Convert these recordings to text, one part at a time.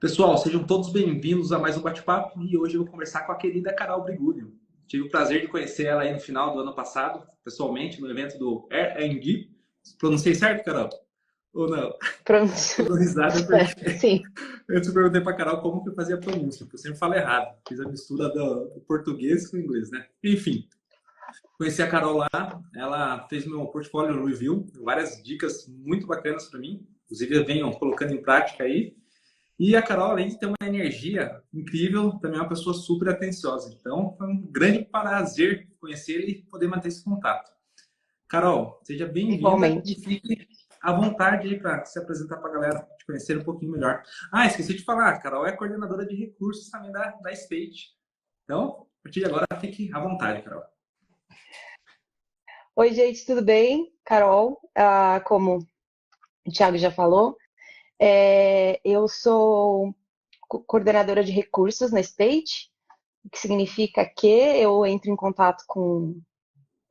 Pessoal, sejam todos bem-vindos a mais um bate-papo e hoje eu vou conversar com a querida Carol Brigulho. Tive o prazer de conhecer ela aí no final do ano passado, pessoalmente, no evento do R&D. Pronunciei certo, Carol? Ou não? Pronto. Eu dou risada porque Sim. eu perguntei para Carol como que eu fazia a pronúncia, porque eu sempre falo errado. Fiz a mistura do português com o inglês, né? Enfim, conheci a Carol lá, ela fez meu portfólio review, várias dicas muito bacanas para mim, inclusive eu venho colocando em prática aí. E a Carol, além de ter uma energia incrível, também é uma pessoa super atenciosa. Então, foi um grande prazer conhecê-la e poder manter esse contato. Carol, seja bem-vinda e Igualmente. fique à vontade aí para se apresentar para a galera, te conhecer um pouquinho melhor. Ah, esqueci de falar, a Carol é coordenadora de recursos também da State. Então, a partir de agora, fique à vontade, Carol. Oi, gente, tudo bem? Carol, como o Thiago já falou, eu sou coordenadora de recursos na State, o que significa que eu entro em contato com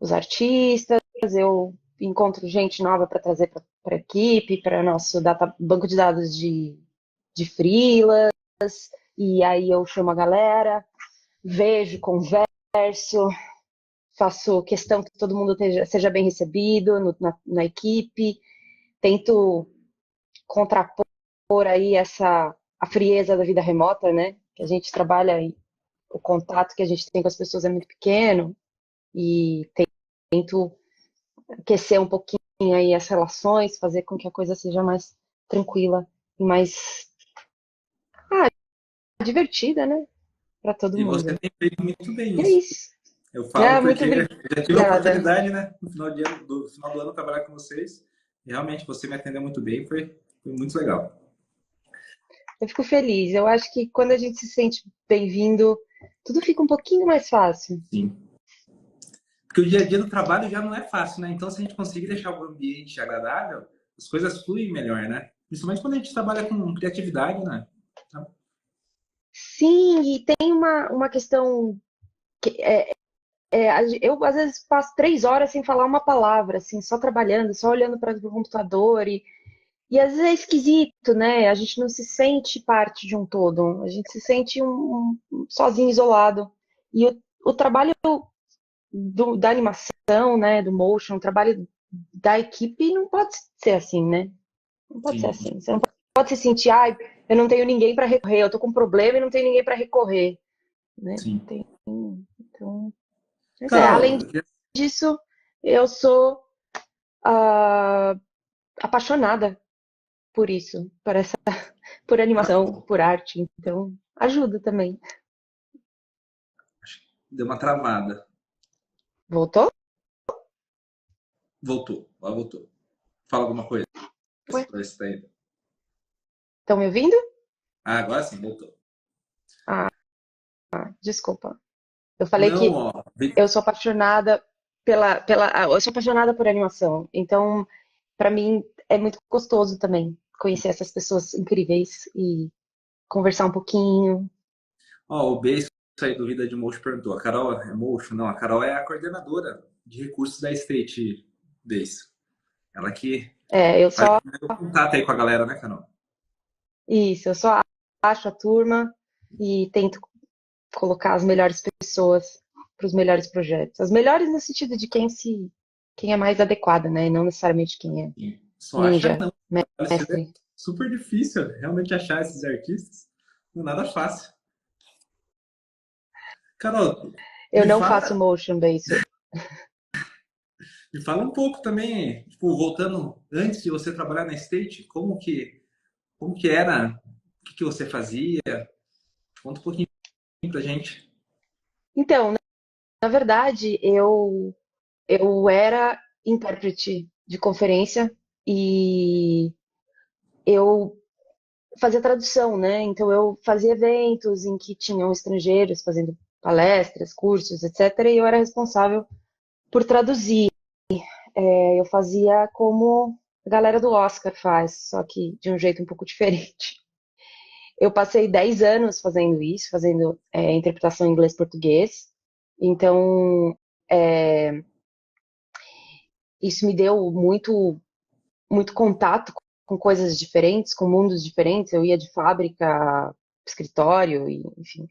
os artistas, eu encontro gente nova para trazer para a equipe, para nosso banco de dados de freelas, e aí eu chamo a galera, vejo, converso, faço questão que todo mundo seja bem recebido na equipe, tento contrapor aí a frieza da vida remota, né? Que a gente trabalha e o contato que a gente tem com as pessoas é muito pequeno e tento aquecer um pouquinho aí as relações, fazer com que a coisa seja mais tranquila e mais divertida, né? Para todo E você mundo. tem feito muito bem E é isso. isso. Eu falo Muito porque eu já tive a obrigada. oportunidade, né, no final do ano, trabalhar com vocês. E realmente você me atendeu muito bem, foi muito legal. Eu fico feliz. Eu acho que quando a gente se sente bem-vindo, tudo fica um pouquinho mais fácil. Sim. Porque o dia a dia do trabalho já não é fácil, né? Então, se a gente conseguir deixar o ambiente agradável, as coisas fluem melhor, né? Principalmente quando a gente trabalha com criatividade, né? Então, Sim, e tem uma questão que eu às vezes passo 3 horas sem falar uma palavra, assim, só trabalhando, só olhando para o computador e às vezes é esquisito, né? A gente não se sente parte de um todo, a gente se sente sozinho, isolado. E o trabalho da animação, né, do motion, o trabalho da equipe não pode ser assim, né? Não pode ser sim, assim. Você não pode se sentir, ai, eu não tenho ninguém para recorrer, eu tô com um problema e não tenho ninguém para recorrer, né? sim. Então, mas além Carol, disso, eu sou ah, apaixonada por isso, por animação, por arte. Então, ajuda também. deu uma travada. Voltou? Voltou, ela voltou. Fala alguma coisa Ué, para esse daí. estão me ouvindo? Ah, agora sim, voltou. Ah, desculpa. Eu falei Não, que ó. eu sou apaixonada eu sou apaixonada por animação. Então, para mim é muito gostoso também conhecer essas pessoas incríveis e conversar um pouquinho. Ó, o Beijo aí do Vida de Motion perguntou. A Carol é Motion? Não, a Carol é a coordenadora de recursos da State Base. Ela que Eu faz só o contato aí com a galera, né, Carol? isso, eu só acho a turma e tento colocar as melhores pessoas para os melhores projetos. As melhores no sentido de quem é mais adequada, né? E não necessariamente quem é Sim. Só acha ninja, não. Isso é mestre. super difícil, realmente achar esses artistas. Não é nada fácil. Carol, Eu me não faço fala, motion base. me fala um pouco também, tipo, voltando antes de você trabalhar na State, como que era, o que você fazia? Conta um pouquinho pra gente. Então, na verdade, eu era intérprete de conferência e eu fazia tradução, né? Então eu fazia eventos em que tinham estrangeiros fazendo palestras, cursos, etc. E eu era responsável por traduzir. Eu fazia como a galera do Oscar faz, só que de um jeito um pouco diferente. Eu passei 10 anos fazendo isso, fazendo interpretação em inglês-português. Então, isso me deu muito, muito contato com coisas diferentes, com mundos diferentes. Eu ia de fábrica, escritório, e, enfim.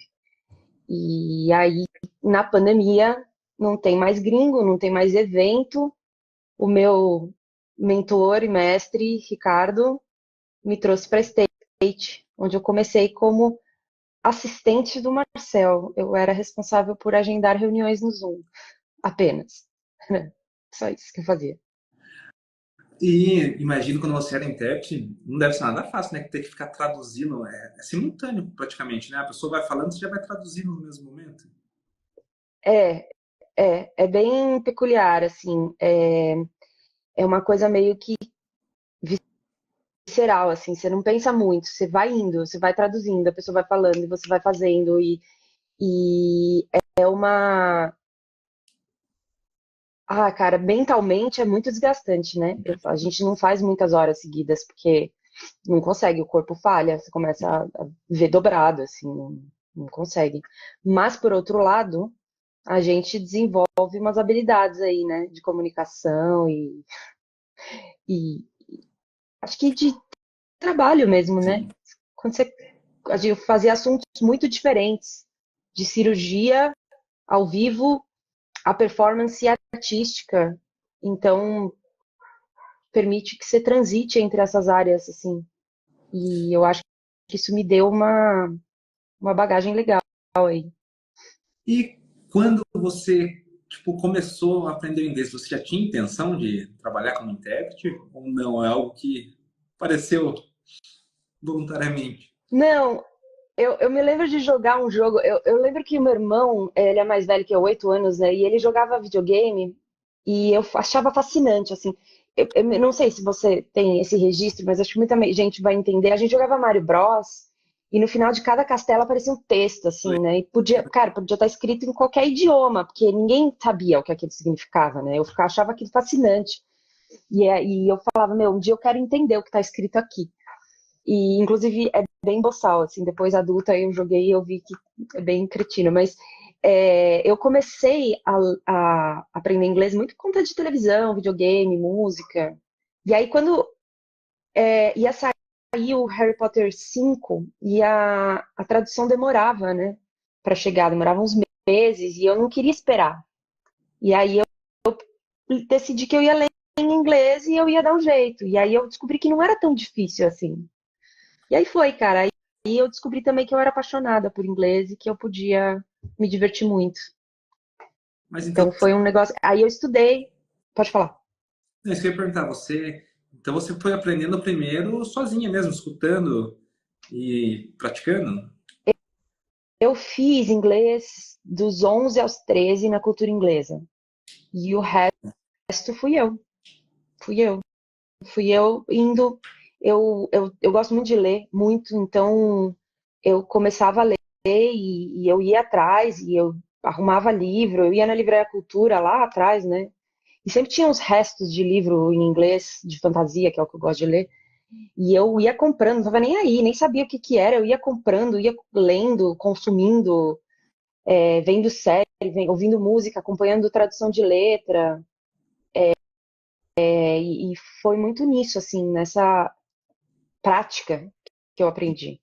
E aí, na pandemia, não tem mais gringo, não tem mais evento. O meu mentor e mestre, Ricardo, me trouxe para State, onde eu comecei como assistente do Marcel. Eu era responsável por agendar reuniões no Zoom, apenas. Só isso que eu fazia. E imagino quando você era intérprete, não deve ser nada fácil, né? Ter que ficar traduzindo, é simultâneo praticamente, né? A pessoa vai falando, você já vai traduzindo no mesmo momento. É, é bem peculiar, assim. É uma coisa meio que visceral, assim. Você não pensa muito, você vai indo, você vai traduzindo, a pessoa vai falando e você vai fazendo. E é uma. Ah, cara, mentalmente é muito desgastante, né? A gente não faz muitas horas seguidas, porque não consegue, o corpo falha, você começa a ver dobrado, assim, não consegue. Mas, por outro lado, a gente desenvolve umas habilidades aí, né, de comunicação e acho que de trabalho mesmo, né? Sim. Quando você a gente fazia assuntos muito diferentes, de cirurgia ao vivo, a performance artística. Então, permite que você transite entre essas áreas, assim. E eu acho que isso me deu uma bagagem legal aí. E quando você, tipo, começou a aprender inglês, você já tinha intenção de trabalhar como intérprete? Ou não? É algo que apareceu voluntariamente? Não, eu me lembro de jogar um jogo. Eu lembro que o meu irmão, ele é mais velho que eu, 8 anos, né? E ele jogava videogame e eu achava fascinante, assim. Eu não sei se você tem esse registro, mas acho que muita gente vai entender. A gente jogava Mario Bros. E no final de cada castelo aparecia um texto, assim, né? E podia, cara, podia estar escrito em qualquer idioma, porque ninguém sabia o que aquilo significava, né? Achava aquilo fascinante. E eu falava, meu, um dia eu quero entender o que está escrito aqui. E, inclusive, é bem boçal, assim, depois adulta eu joguei e eu vi que é bem cretino, mas eu comecei a aprender inglês muito por conta de televisão, videogame, música. E aí, quando ia sair o Harry Potter 5, e a tradução demorava, né, para chegar, demorava uns meses, e eu não queria esperar. E aí eu decidi que eu ia ler em inglês e eu ia dar um jeito. E aí eu descobri que não era tão difícil assim. E aí foi, cara. Aí eu descobri também que eu era apaixonada por inglês e que eu podia me divertir muito. Mas então, Então foi um negócio. Aí eu estudei. Pode falar. não, isso que eu ia perguntar, então você foi aprendendo primeiro sozinha mesmo, escutando e praticando? Eu fiz inglês dos 11 aos 13 na cultura inglesa. E o resto fui eu. Fui eu. Fui eu indo. Eu gosto muito de ler, muito. Então eu começava a ler e eu ia atrás e eu arrumava livro. Eu ia na Livraria Cultura lá atrás, né? E sempre tinha uns restos de livro em inglês, de fantasia, que é o que eu gosto de ler. E eu ia comprando, não tava nem aí, nem sabia o que que era. Eu ia comprando, ia lendo, consumindo, vendo série, ouvindo música, acompanhando tradução de letra. E foi muito nisso, assim, nessa prática que eu aprendi.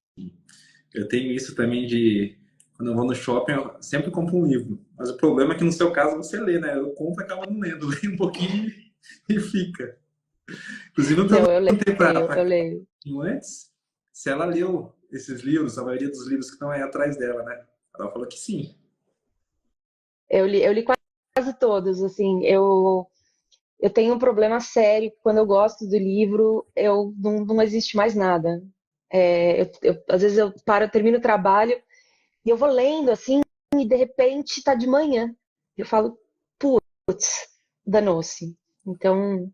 Eu tenho isso também de quando eu vou no shopping, eu sempre compro um livro. Mas o problema é que no seu caso você lê, né? Eu compro e acabo não lendo, leio um pouquinho e fica. Inclusive eu Não, eu perguntei leio, para eu leio. antes se ela leu esses livros, a maioria dos livros que estão aí atrás dela, né? Ela falou que sim. Eu li quase todos, assim, eu tenho um problema sério, que quando eu gosto do livro, não existe mais nada. Às vezes eu paro, eu termino o trabalho e eu vou lendo assim, e de repente tá de manhã. Eu falo, putz, danou-se. Então,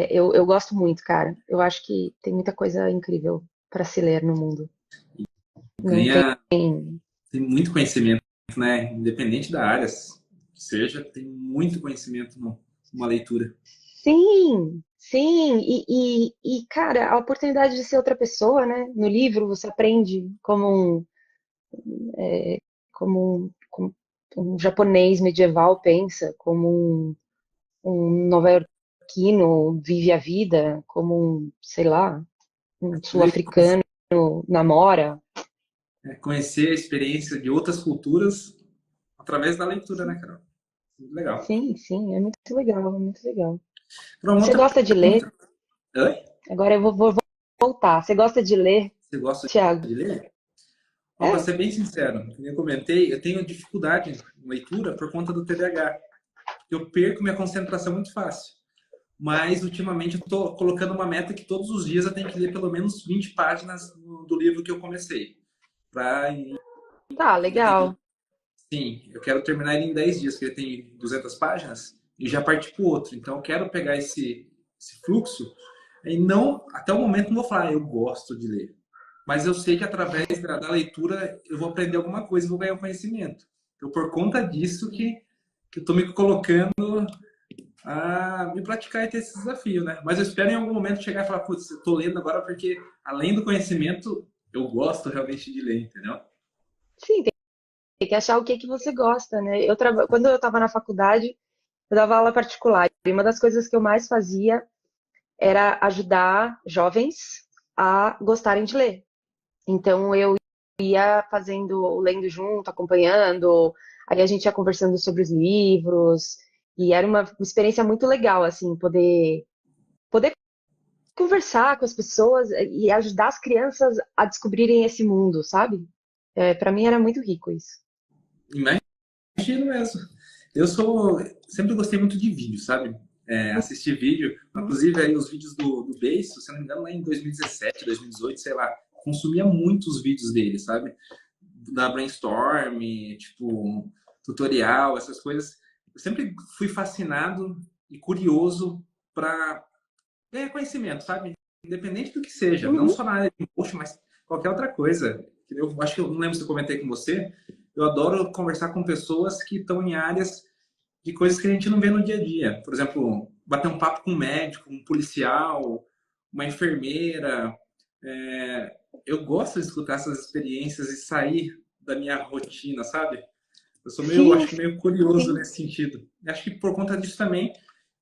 eu gosto muito, cara. Eu acho que tem muita coisa incrível para se ler no mundo. Não tem. Ganha tem muito conhecimento, né? Independente da área, que seja, tem muito conhecimento numa leitura. Sim, sim. Cara, a oportunidade de ser outra pessoa, né? No livro você aprende como um japonês medieval pensa, como um nova-iorquino marroquino vive a vida, como um, sei lá, um Ler, sul-africano namora. conhecer a experiência de outras culturas através da leitura, né, Carol? Muito legal. Sim, sim, é muito legal, é muito legal. Para uma Você outra gosta de ler? pergunta. Oi? Agora eu vou voltar. Você gosta de ler, Você gosta Thiago? de ler? Ó, para É? ser bem sincero, como eu comentei, eu tenho dificuldade em leitura por conta do TDAH. Eu perco minha concentração muito fácil. Mas, ultimamente, eu estou colocando uma meta que todos os dias eu tenho que ler pelo menos 20 páginas do livro que eu comecei. Pra, Tá, legal. sim, eu quero terminar ele em 10 dias, porque ele tem 200 páginas, e já partir para o outro. Então, eu quero pegar esse fluxo e não, até o momento, não vou falar, eu gosto de ler. Mas eu sei que através da leitura eu vou aprender alguma coisa e vou ganhar um conhecimento. Então, por conta disso que eu estou me colocando a me praticar e ter esse desafio, né? Mas eu espero em algum momento chegar e falar, putz, eu tô lendo agora porque, além do conhecimento, eu gosto realmente de ler, entendeu? Sim, tem que achar o que você gosta, né? Quando eu estava na faculdade, eu dava aula particular. E uma das coisas que eu mais fazia era ajudar jovens a gostarem de ler. Então eu ia fazendo, lendo junto, acompanhando, aí a gente ia conversando sobre os livros, e era uma experiência muito legal, assim, poder conversar com as pessoas e ajudar as crianças a descobrirem esse mundo, sabe? Para mim era muito rico isso. Imagino mesmo. Eu sempre gostei muito de vídeo, sabe? Assistir vídeo, Uhum. inclusive aí os vídeos do Beiso, se não me engano, lá em 2017, 2018, sei lá, consumia muitos vídeos dele, sabe? Da brainstorm, tipo, tutorial, essas coisas. Eu sempre fui fascinado e curioso para ganhar conhecimento, sabe? Independente do que seja, não Uhum. só na área de coach, mas qualquer outra coisa. Eu acho que eu não lembro se eu comentei com você, eu adoro conversar com pessoas que estão em áreas de coisas que a gente não vê no dia a dia. Por exemplo, bater um papo com um médico, um policial, uma enfermeira. É, eu gosto de escutar essas experiências e sair da minha rotina, sabe? Eu sou meio, Sim, acho que meio curioso sim. nesse sentido. E acho que por conta disso também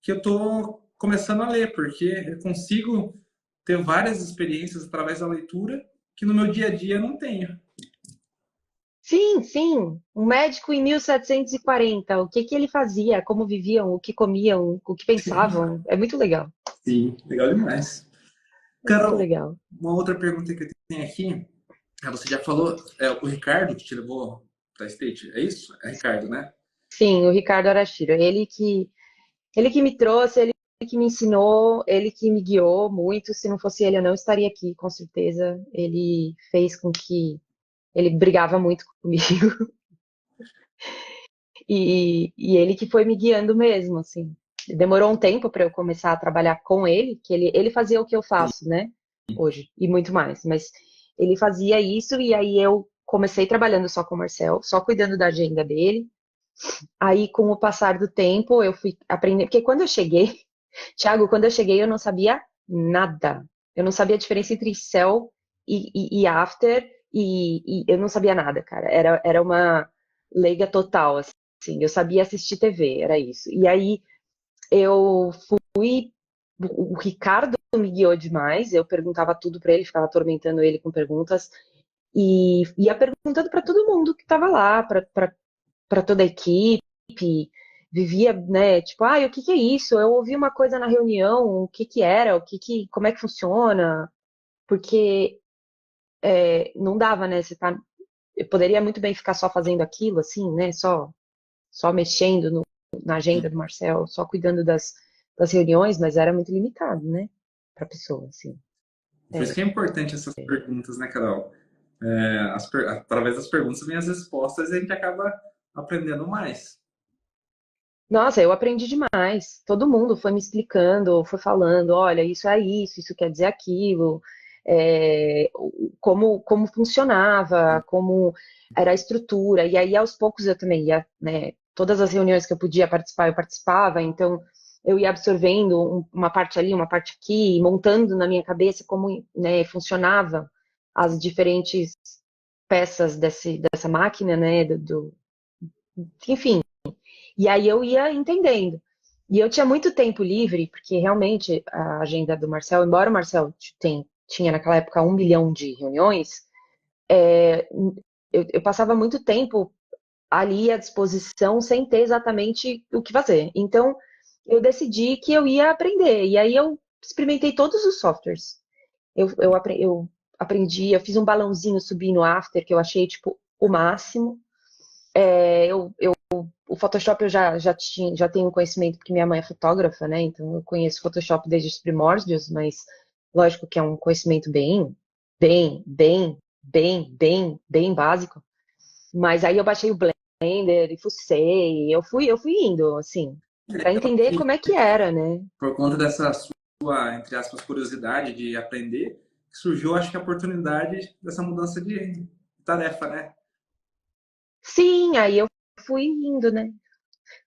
que eu tô começando a ler, porque eu consigo ter várias experiências através da leitura que no meu dia a dia eu não tenho. Sim, sim. Um médico em 1740, o que que ele fazia, como viviam, o que comiam, o que pensavam. É muito legal. Sim, legal demais. É muito Carol, legal. uma outra pergunta que eu tenho aqui, você já falou, o Ricardo que te levou para a State, é isso? É Ricardo, né? Sim, o Ricardo Arashiro, ele que me trouxe, ele que me ensinou, ele que me guiou muito. Se não fosse ele, eu não estaria aqui, com certeza. Ele fez com que ele brigava muito comigo e ele que foi me guiando mesmo, assim. Demorou um tempo para eu começar a trabalhar com ele, que ele fazia o que eu Sim. faço, né? Hoje, e muito mais. Mas ele fazia isso e aí eu comecei trabalhando só com o Marcel, só cuidando da agenda dele. Aí, com o passar do tempo, eu fui aprender. Porque quando eu cheguei, Thiago, quando eu cheguei, eu não sabia nada. Eu não sabia a diferença entre cell e after, e eu não sabia nada, cara. Era uma leiga total, assim. Eu sabia assistir TV, era isso. E aí eu fui. O Ricardo me guiou demais. Eu perguntava tudo pra ele, ficava atormentando ele com perguntas. E ia perguntando pra todo mundo que estava lá, pra toda a equipe, vivia, né, tipo, o que que é isso? Eu ouvi uma coisa na reunião, o que que era, como é que funciona? Porque não dava, né, eu poderia muito bem ficar só fazendo aquilo, assim, né, só mexendo na agenda do Marcel, só cuidando das reuniões, mas era muito limitado, né, pra pessoa, assim. Por isso É. que é importante essas perguntas, né, Carol? Através das perguntas vem as respostas e a gente acaba aprendendo mais. Nossa, eu aprendi demais. Todo mundo foi me explicando, foi falando, olha, isso é isso quer dizer aquilo, como funcionava, como era a estrutura. E aí, aos poucos, eu também ia, né, todas as reuniões que eu podia participar, eu participava, então eu ia absorvendo uma parte ali, uma parte aqui, montando na minha cabeça como, né, funcionava as diferentes peças dessa máquina, né, enfim. E aí eu ia entendendo. E eu tinha muito tempo livre, porque realmente a agenda do Marcel, embora o Marcel tinha naquela época 1 milhão de reuniões, é, eu passava muito tempo ali à disposição sem ter exatamente o que fazer. Então, eu decidi que eu ia aprender. E aí eu experimentei todos os softwares. Eu aprendi, eu fiz um balãozinho subir no After, que eu achei, tipo, o máximo. O Photoshop eu já tenho conhecimento, porque minha mãe é fotógrafa, né? Então eu conheço Photoshop desde os primórdios, mas lógico que é um conhecimento bem básico. Mas aí eu baixei o Blender e fucei, eu fui indo, assim, para entender como é que era, né? Por conta dessa sua, entre aspas, curiosidade de aprender, surgiu, acho que, a oportunidade dessa mudança de tarefa, né? Sim, aí eu fui indo, né?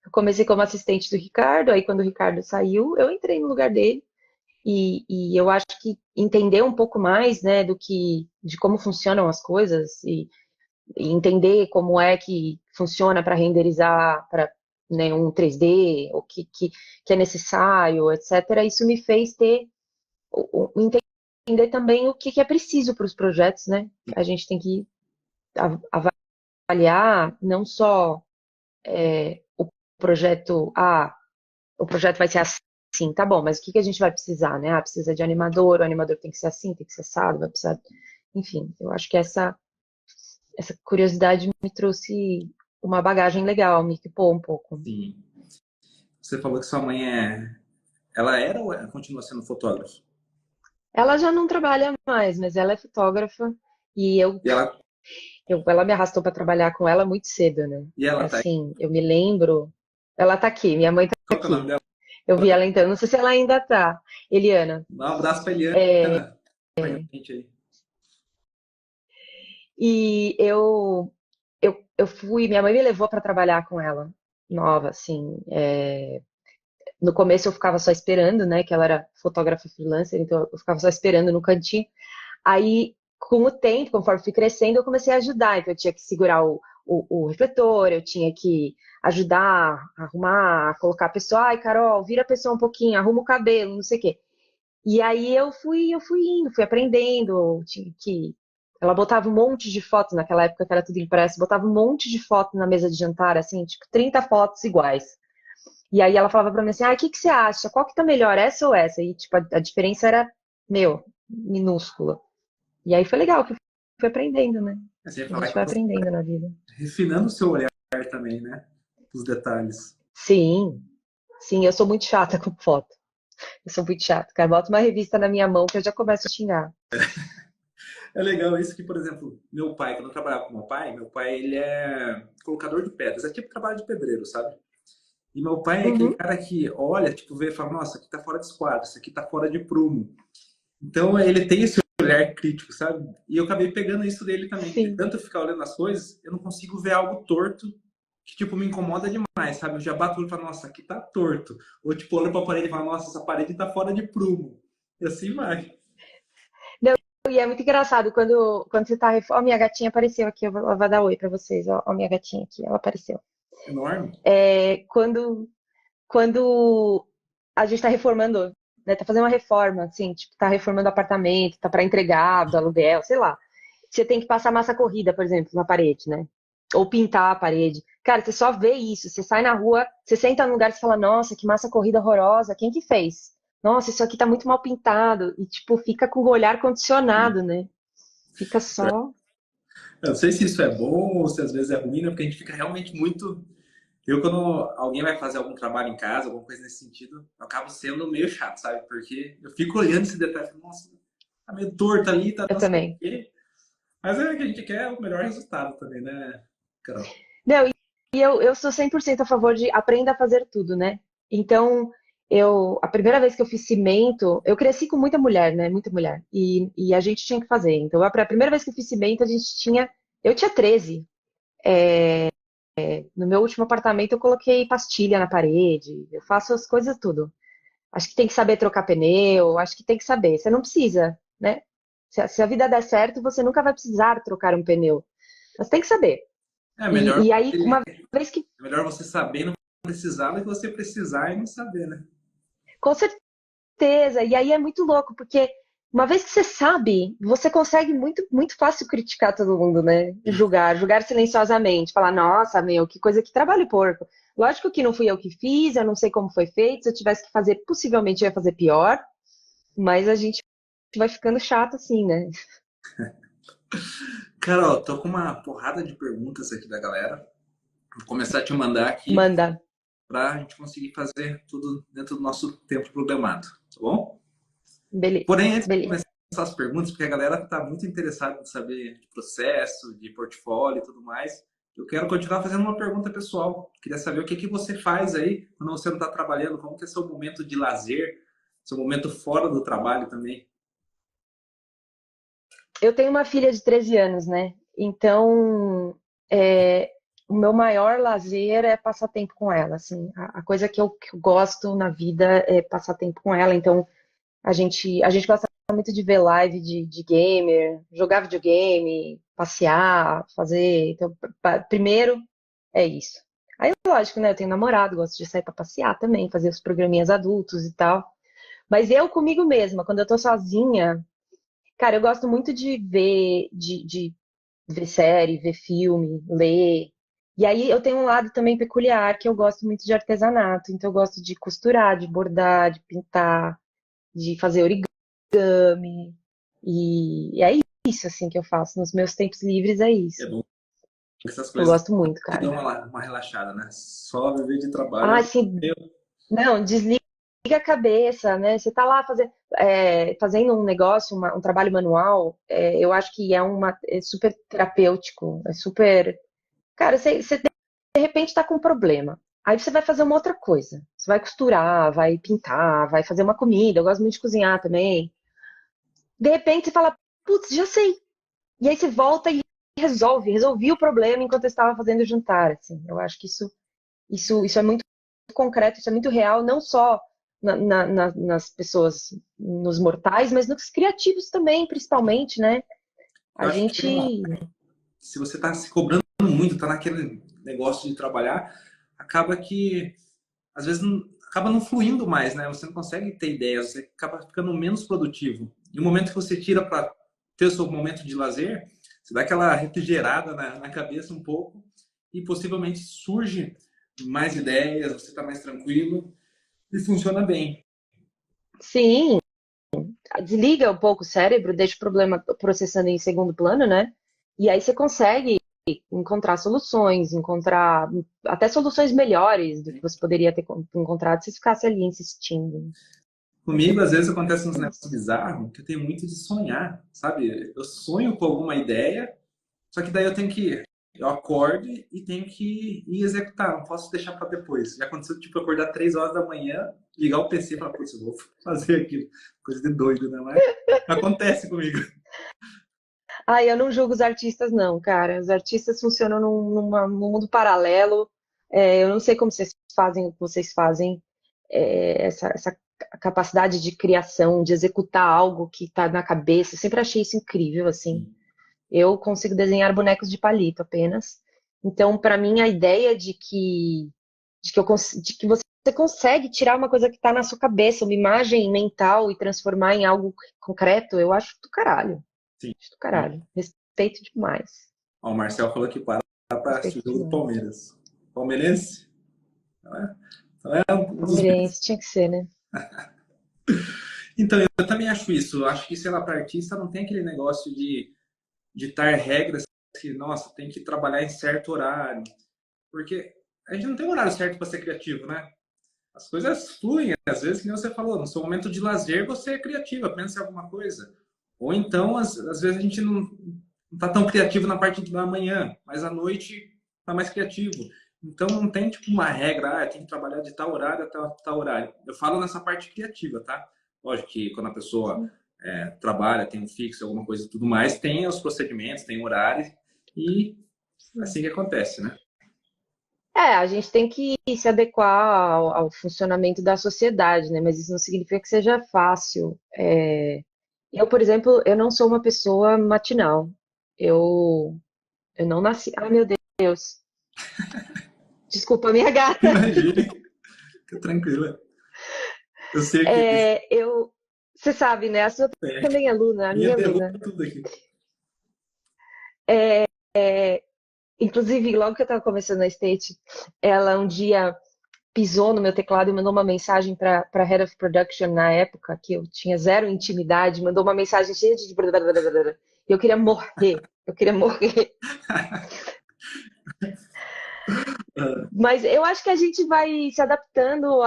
Eu comecei como assistente do Ricardo, aí quando o Ricardo saiu, eu entrei no lugar dele. E eu acho que entender um pouco mais, né, de como funcionam as coisas e entender como é que funciona para renderizar para, né, um 3D, que é necessário, etc. Isso me fez ter entender também o que é preciso para os projetos, né? A gente tem que avaliar não só o projeto, o projeto vai ser assim, tá bom, mas o que a gente vai precisar, né? Ah, precisa de animador, o animador tem que ser assim, tem que ser assado, vai precisar. Enfim, eu acho que essa curiosidade me trouxe uma bagagem legal, me equipou um pouco. Sim. Você falou que sua mãe ela era ou continua sendo fotógrafa? Ela já não trabalha mais, mas ela é fotógrafa e E ela, ela me arrastou para trabalhar com ela muito cedo, né? e ela tá aí. Assim, eu me lembro. Ela tá aqui, minha mãe tá Qual que é o nome aqui. dela? Eu vi ela então, não sei se ela ainda tá. Eliana. Dá um abraço pra Eliana. Pra gente aí. E eu fui, minha mãe me levou para trabalhar com ela, nova, assim. No começo eu ficava só esperando, né? Que ela era fotógrafa freelancer, então eu ficava só esperando no cantinho. Aí, com o tempo, conforme fui crescendo, eu comecei a ajudar. Então, eu tinha que segurar o refletor, eu tinha que ajudar, arrumar, colocar a pessoa. Ai, Carol, vira a pessoa um pouquinho, arruma o cabelo, não sei o quê. E aí eu fui indo, fui aprendendo. Ela botava um monte de fotos, naquela época que era tudo impresso, botava um monte de fotos na mesa de jantar, assim, tipo, 30 fotos iguais. E aí ela falava pra mim assim, ah, o que que você acha? Qual que tá melhor, essa ou essa? E, tipo, a diferença era, meu, minúscula. E aí foi legal, que eu fui aprendendo, né? Você ia A falar gente que vai você aprendendo na vida. refinando o seu olhar também, né? Os detalhes. Sim, sim, eu sou muito chata com foto. Eu sou muito chata. Cara, bota uma revista na minha mão que eu já começo a xingar. É legal isso que, por exemplo, meu pai, quando eu trabalhava com meu pai, ele é colocador de pedras. É tipo trabalho de pedreiro, sabe? E meu pai é aquele Uhum, cara que olha, tipo, vê e fala, nossa, aqui tá fora de esquadro, isso aqui tá fora de prumo. Então ele tem esse olhar crítico, sabe? E eu acabei pegando isso dele também. De sim. tanto ficar olhando as coisas, eu não consigo ver algo torto que, tipo, me incomoda demais, sabe? Eu já bato o olho e falo, nossa, aqui tá torto. Ou, tipo, olho pra parede e falo, nossa, essa parede tá fora de prumo. E assim vai. Não, e é muito engraçado quando você tá. Ó, minha gatinha apareceu aqui, ela vai dar oi pra vocês. Ó, minha gatinha aqui, ela apareceu. Enorme. Quando a gente tá reformando, né? Tá fazendo uma reforma, assim, tipo, tá reformando apartamento, tá para entregar do aluguel, sei lá. Você tem que passar massa corrida, por exemplo, na parede, né? Ou pintar a parede. Cara, você só vê isso. Você sai na rua, você senta num lugar e fala, nossa, que massa corrida horrorosa. Quem que fez? Nossa, isso aqui tá muito mal pintado. E, tipo, fica com o olhar condicionado, né? Fica só. Eu não sei se isso é bom ou se às vezes é ruim, né? Porque a gente fica realmente muito. Eu, quando alguém vai fazer algum trabalho em casa, alguma coisa nesse sentido, eu acabo sendo meio chato, sabe? Porque eu fico olhando esse detalhe e falo, nossa, tá meio torto ali, tá Eu não sei o também. quê. Mas é que a gente quer o melhor resultado também, né, Carol? Não, e eu sou 100% a favor de aprenda a fazer tudo, né? Então, a primeira vez que eu fiz cimento, eu cresci com muita mulher, né? Muita mulher. E a gente tinha que fazer. Então, a primeira vez que eu fiz cimento, eu tinha 13. No meu último apartamento, eu coloquei pastilha na parede. Eu faço as coisas tudo. Acho que tem que saber trocar pneu, acho que tem que saber. Você não precisa, né? Se a vida der certo, você nunca vai precisar trocar um pneu. Mas tem que saber. É E melhor, aí, uma vez que é melhor você saber e não precisar do que você precisar e não saber, né? Com certeza. E aí é muito louco, porque uma vez que você sabe, você consegue muito, muito fácil criticar todo mundo, né? Julgar silenciosamente, falar, nossa, meu, que coisa, que trabalho porco. Lógico que não fui eu que fiz, eu não sei como foi feito. Se eu tivesse que fazer, possivelmente eu ia fazer pior, mas a gente vai ficando chato assim, né? Carol, tô com uma porrada de perguntas aqui da galera. Vou começar a te mandar aqui Manda. para a gente conseguir fazer tudo dentro do nosso tempo programado, tá bom? Beleza, Porém, antes de beleza. começar as perguntas, porque a galera está muito interessada em saber de processo, de portfólio e tudo mais, eu quero continuar fazendo uma pergunta pessoal. Queria saber o que que você faz aí quando você não está trabalhando, como que é seu momento de lazer, seu momento fora do trabalho também. Eu tenho uma filha de 13 anos, né? Então, é, o meu maior lazer é passar tempo com ela, assim. A coisa que eu gosto na vida é passar tempo com ela. Então, a gente gosta muito de ver live de gamer, jogar videogame, passear, fazer. Então, primeiro é isso. Aí, lógico, né? Eu tenho namorado, gosto de sair para passear também, fazer os programinhas adultos e tal. Mas eu comigo mesma, quando eu tô sozinha, cara, eu gosto muito de de ver série, ver filme, ler. E aí eu tenho um lado também peculiar, que eu gosto muito de artesanato. Então eu gosto de costurar, de bordar, de pintar, de fazer origami. E é isso, assim, que eu faço. Nos meus tempos livres é É isso. bom que essas Eu coisas gosto muito, te dão cara. uma relaxada, né? Só viver de trabalho Ah, já assim, deu. não, desliga a cabeça, né? Você tá lá fazendo um negócio, um trabalho manual, eu acho que é super terapêutico, é super. Cara, você de repente tá com um problema. Aí você vai fazer uma outra coisa. Você vai costurar, vai pintar, vai fazer uma comida. Eu gosto muito de cozinhar também. De repente você fala, putz, já sei. E aí você volta e resolvi o problema enquanto eu estava fazendo o jantar, assim. Eu acho que isso é muito concreto, isso é muito real, não só nas pessoas, nos mortais, mas nos criativos também, principalmente, né? Eu A acho que gente. tem se você está se cobrando muito, está naquele negócio de trabalhar, acaba que às vezes acaba não fluindo mais, né? Você não consegue ter ideias, você acaba ficando menos produtivo. E o momento que você tira para ter o seu momento de lazer, você dá aquela refrigerada na cabeça um pouco e possivelmente surge mais ideias, você está mais tranquilo e funciona bem. Sim, desliga um pouco o cérebro, deixa o problema processando em segundo plano, né? E aí você consegue encontrar soluções, encontrar até soluções melhores do que você poderia ter encontrado se ficasse ali insistindo. Mas Comigo, às vezes, acontece uns é negócios isso. bizarros que eu tenho muito de sonhar, sabe? Eu sonho com alguma ideia, só que daí eu acordo e tenho que ir executar, não posso deixar para depois. Já aconteceu, tipo, eu acordar 3 horas da manhã, ligar o PC e falar, putz, eu vou fazer aquilo. Coisa de doido, né? Mas acontece comigo. Ah, eu não julgo os artistas, não, cara. Os artistas funcionam num mundo paralelo. Eu não sei como vocês fazem o que vocês fazem, essa capacidade de criação, de executar algo que está na cabeça. Eu sempre achei isso incrível, assim. Eu consigo desenhar bonecos de palito apenas. Então, para mim, a ideia de que você consegue tirar uma coisa que está na sua cabeça, uma imagem mental e transformar em algo concreto, eu acho do caralho. Sim. Acho do caralho. Respeito demais. Ó, o Marcel falou que para assistir Respeito o jogo do demais. Palmeiras. Palmeirense? Não é? Então é um dos. Palmeirense, tinha que ser, né? Então, eu também acho isso. Eu acho que, sei lá, para artista não tem aquele negócio de ditar regras que, nossa, tem que trabalhar em certo horário. Porque a gente não tem um horário certo para ser criativo, né? As coisas fluem, às vezes, como você falou, no seu momento de lazer você é criativa, pensa em alguma coisa. Ou então, às vezes, a gente não está tão criativo na parte da manhã, mas à noite está mais criativo. Então, não tem tipo uma regra, tem que trabalhar de tal horário até tal horário. Eu falo nessa parte criativa, tá? Lógico que quando a pessoa trabalha, tem um fixo, alguma coisa e tudo mais, tem os procedimentos, tem horário, e assim que acontece, né? A gente tem que se adequar ao funcionamento da sociedade, né? Mas isso não significa que seja fácil. Eu, por exemplo, eu não sou uma pessoa matinal. Eu, eu não nasci. Ai, meu Deus. Desculpa, minha gata. Imagine, fica tranquila. Eu sei que Você sabe, né? A sua é, também é aluna, a minha minha derruba aluna. tudo aqui. Inclusive, logo que eu estava começando na State, ela um dia pisou no meu teclado e mandou uma mensagem para Head of Production na época, que eu tinha zero intimidade, mandou uma mensagem cheia de... E eu queria morrer, eu queria morrer. Ah, Mas eu acho que a gente vai se adaptando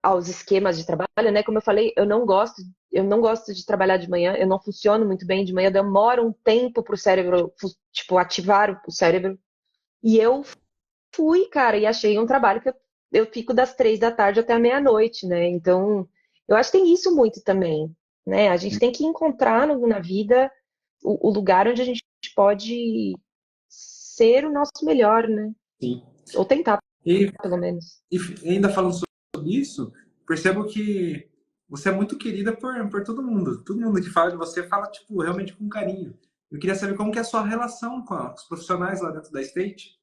aos esquemas de trabalho, né? Como eu falei, eu não gosto de trabalhar de manhã, eu não funciono muito bem de manhã, demora um tempo para o cérebro, tipo, ativar o cérebro. E eu fui, cara, e achei um trabalho que eu fico das 3 da tarde até a meia-noite, né? Então, eu acho que tem isso muito também, né? A gente tem que encontrar na vida o lugar onde a gente pode ser o nosso melhor, né? sim. Ou tentar, E, pelo menos. e ainda falando sobre isso, percebo que você é muito querida por todo mundo. Todo mundo que fala de você fala, tipo, realmente com carinho. Eu queria saber como que é a sua relação com os profissionais lá dentro da State.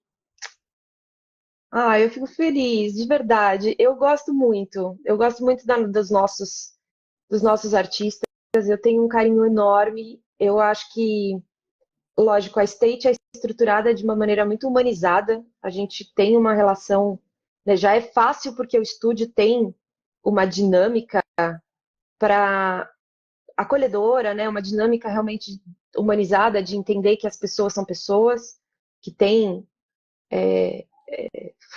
Ah, eu fico feliz, de verdade. Eu gosto muito. Eu gosto muito dos nossos artistas. Eu tenho um carinho enorme. Eu acho que, lógico, a State é estruturada de uma maneira muito humanizada. A gente tem uma relação, né, já é fácil porque o estúdio tem uma dinâmica para acolhedora, né? Uma dinâmica realmente humanizada de entender que as pessoas são pessoas que têm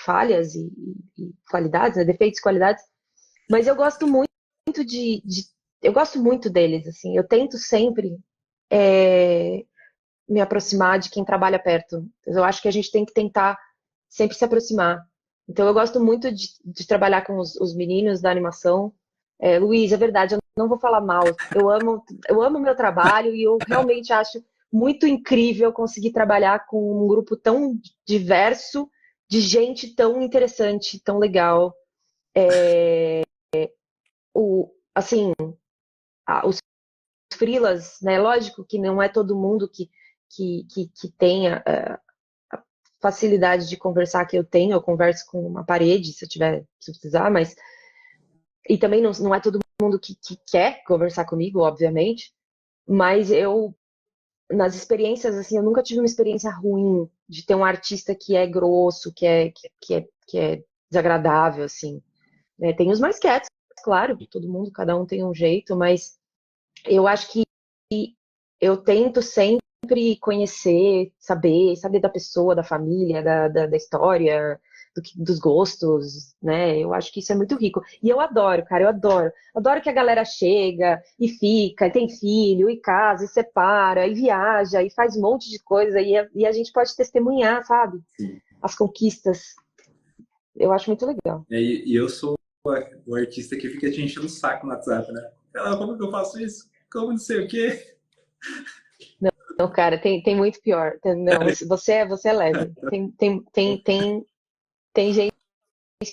falhas e qualidades, né? Defeitos e qualidades. Mas eu gosto muito eu gosto muito deles, assim. Eu tento sempre é, me aproximar de quem trabalha perto. Eu acho que a gente tem que tentar sempre se aproximar. Então, eu gosto muito de trabalhar com os meninos da animação. Luiz, é verdade, eu não vou falar mal. Eu amo o meu trabalho e eu realmente acho muito incrível conseguir trabalhar com um grupo tão diverso, de gente tão interessante, tão legal. Assim, os freelas, né? Lógico que não é todo mundo que tenha facilidade de conversar que eu tenho, eu converso com uma parede se eu precisar, mas. E também não é todo mundo que quer conversar comigo, obviamente, mas nas experiências, assim, eu nunca tive uma experiência ruim de ter um artista que é grosso, que é desagradável, assim. Né? Tem os mais quietos, claro, todo mundo, cada um tem um jeito, mas eu acho que eu tento sempre conhecer, saber da pessoa, da família, da história, dos gostos, né? Eu acho que isso é muito rico. E eu adoro, cara, eu adoro. Adoro que a galera chega e fica, e tem filho, e casa, e separa, e viaja, e faz um monte de coisa, e a gente pode testemunhar, sabe? Sim. As conquistas. Eu acho muito legal. E eu sou o artista que fica te enchendo o saco no WhatsApp, né? Ela, como que eu faço isso? Como não sei o quê? Não, cara, tem muito pior. Não, você é leve. Tem gente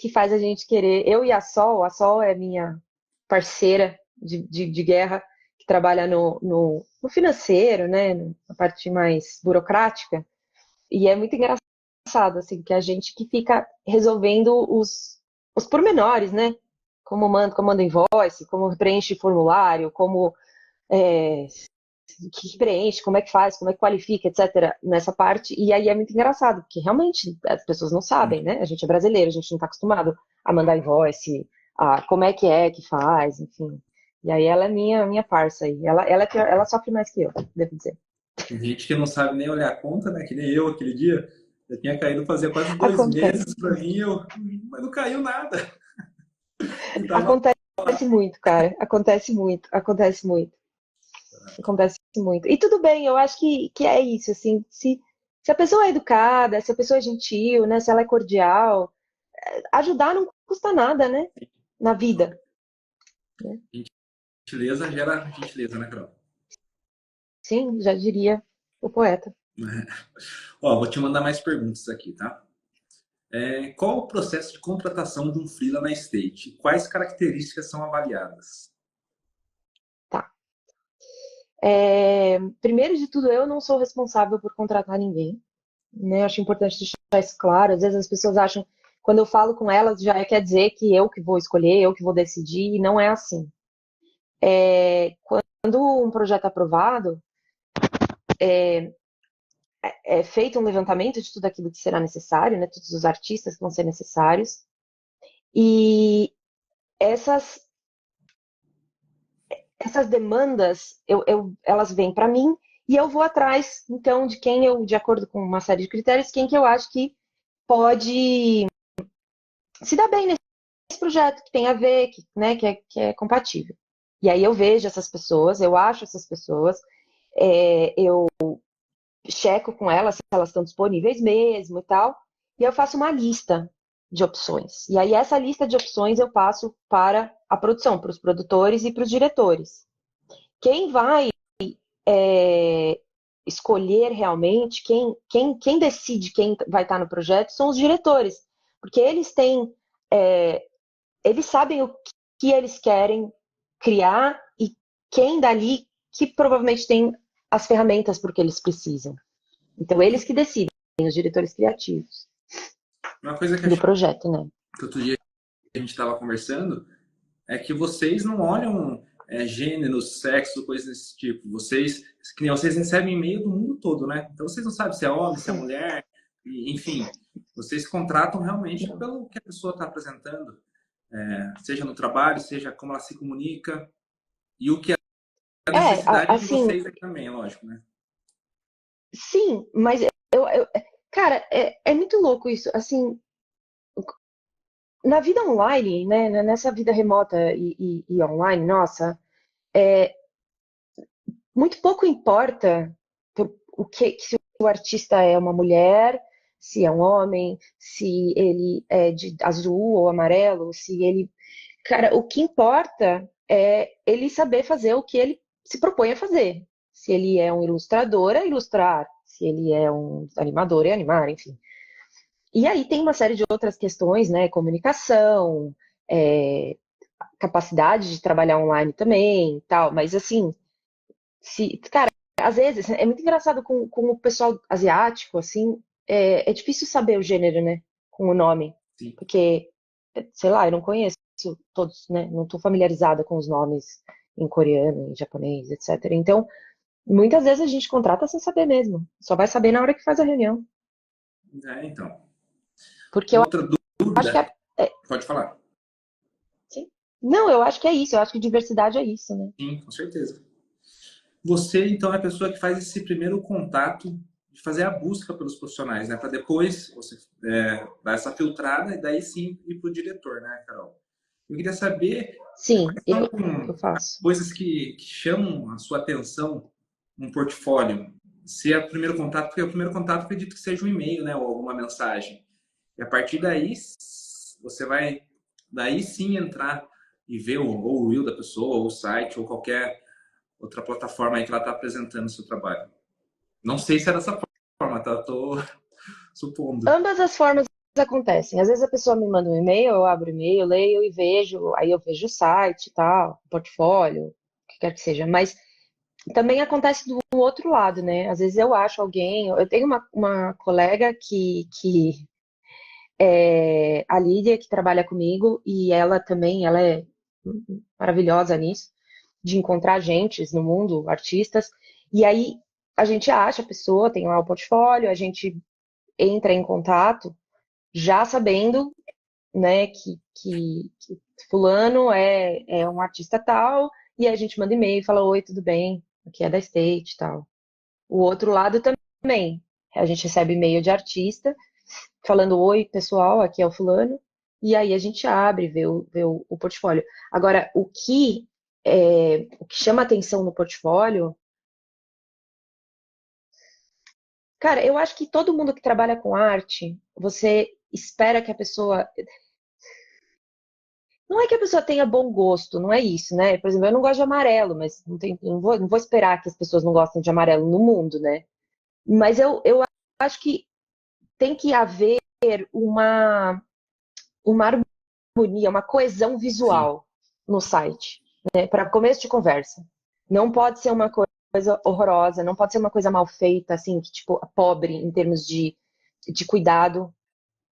que faz a gente querer. Eu e a Sol é minha parceira de guerra, que trabalha no financeiro, né? Na parte mais burocrática. E é muito engraçado, assim, que a gente que fica resolvendo os pormenores, né? Como manda invoice, como preenche formulário, como é, que preenche, como é que faz, como é que qualifica, etc. Nessa parte. E aí é muito engraçado, porque realmente as pessoas não sabem, né? A gente é brasileiro, a gente não está acostumado a mandar invoice, a como é que faz, enfim. E aí ela é minha parça aí. Ela, ela sofre mais que eu, devo dizer. Tem gente que não sabe nem olhar a conta, né? Que nem eu aquele dia. Eu tinha caído fazia quase 2 meses Acontece. pra mim, mas não caiu nada. E tava Acontece muito, cara. Acontece muito, acontece muito, acontece muito. E tudo bem, eu acho que é isso, assim, se a pessoa é educada, se a pessoa é gentil, né, se ela é cordial, ajudar não custa nada, né, na vida. Né? gentileza gera gentileza, né, Carol? Sim, já diria o poeta. Ó, vou te mandar mais perguntas aqui, tá? Qual o processo de contratação de um freela na State? Quais características são avaliadas? Tá. Primeiro de tudo, eu não sou responsável por contratar ninguém. né? Acho importante deixar isso claro. Às vezes as pessoas acham, quando eu falo com elas, já quer dizer que eu que vou escolher, eu que vou decidir, e não é assim. Quando um projeto é aprovado, é feito um levantamento de tudo aquilo que será necessário, né? Todos os artistas que vão ser necessários. E essas, essas demandas, elas vêm para mim e eu vou atrás, então, de quem eu, de acordo com uma série de critérios, quem que eu acho que pode se dar bem nesse projeto, que tem a ver, que, né, que é compatível. E aí eu vejo essas pessoas, eu acho essas pessoas, eu checo com elas se elas estão disponíveis mesmo e tal, e eu faço uma lista de opções. E aí essa lista de opções eu passo para a produção, para os produtores e para os diretores. Quem vai escolher realmente, quem decide quem vai estar no projeto são os diretores, porque eles têm, eles sabem o que eles querem criar e quem dali que provavelmente tem as ferramentas para o que eles precisam. Então, eles que decidem, os diretores criativos Uma coisa que do achei projeto, né? que outro dia a gente estava conversando é que vocês não olham gênero, sexo, coisas desse tipo. Vocês, que nem vocês recebem e-mail do mundo todo, né? Então vocês não sabem se é homem, se é Sim. mulher, enfim. Vocês contratam realmente Não. pelo que a pessoa está apresentando, seja no trabalho, seja como ela se comunica e o que é a necessidade de Assim, vocês aqui também, é lógico, né? sim, mas cara, é muito louco isso. Assim, na vida online, né? Nessa vida remota e online, nossa, muito pouco importa o que se o artista é uma mulher, se é um homem, se ele é de azul ou amarelo, se ele. Cara, o que importa é ele saber fazer o que ele se propõe a fazer. Se ele é um ilustrador, é ilustrar. Se ele é um animador, é animar, enfim. E aí tem uma série de outras questões, né? Comunicação, é, capacidade de trabalhar online também, tal. Mas assim, cara, às vezes é muito engraçado com o pessoal asiático, assim, é difícil saber o gênero, né? Com o nome, Sim. porque, sei lá, eu não conheço todos, né? Não estou familiarizada com os nomes em coreano, em japonês, etc. Então, muitas vezes a gente contrata sem saber mesmo. Só vai saber na hora que faz a reunião. Então. Porque eu Outra acho que dúvida, pode falar. sim. Não, eu acho que é isso. Eu acho que diversidade é isso, né? Sim, com certeza. Você, então, é a pessoa que faz esse primeiro contato de fazer a busca pelos profissionais, né? Para depois você dar essa filtrada e daí sim ir para o diretor, né, Carol? Eu queria saber Sim, quais eu são faço. coisas que chamam a sua atenção num portfólio. Se é o primeiro contato, porque o primeiro contato acredito que seja um e-mail, né, ou alguma mensagem. E a partir daí você vai daí sim entrar e ver ou o reel da pessoa, ou o site, ou qualquer outra plataforma aí que ela está apresentando o seu trabalho. Não sei se é dessa forma, tá? Tô supondo. Ambas as formas acontecem. Às vezes a pessoa me manda um e-mail, eu abro o e-mail, leio e vejo, aí eu vejo o site e tal, o portfólio, o que quer que seja. Mas também acontece do outro lado, né? Às vezes eu acho alguém. Eu tenho uma colega que é a Lídia, que trabalha comigo, e ela também, ela é maravilhosa nisso, de encontrar gentes no mundo, artistas. E aí a gente acha a pessoa, tem lá o portfólio, a gente entra em contato já sabendo, né, que fulano é um artista tal, e a gente manda e-mail e fala, oi, tudo bem? Aqui é da State e tal. O outro lado também. A gente recebe e-mail de artista falando, oi, pessoal, aqui é o fulano, e aí a gente abre, vê o portfólio. Agora, o que chama atenção no portfólio, cara, eu acho que todo mundo que trabalha com arte, você espera que a pessoa. Não é que a pessoa tenha bom gosto, não é isso, né? Por exemplo, eu não gosto de amarelo, mas não vou esperar que as pessoas não gostem de amarelo no mundo, né? Mas eu acho que tem que haver uma harmonia, uma coesão Sim. visual no site, né? Para começo de conversa. Não pode ser uma coisa. coisa horrorosa, não pode ser uma coisa mal feita, assim, que, tipo, pobre em termos de cuidado.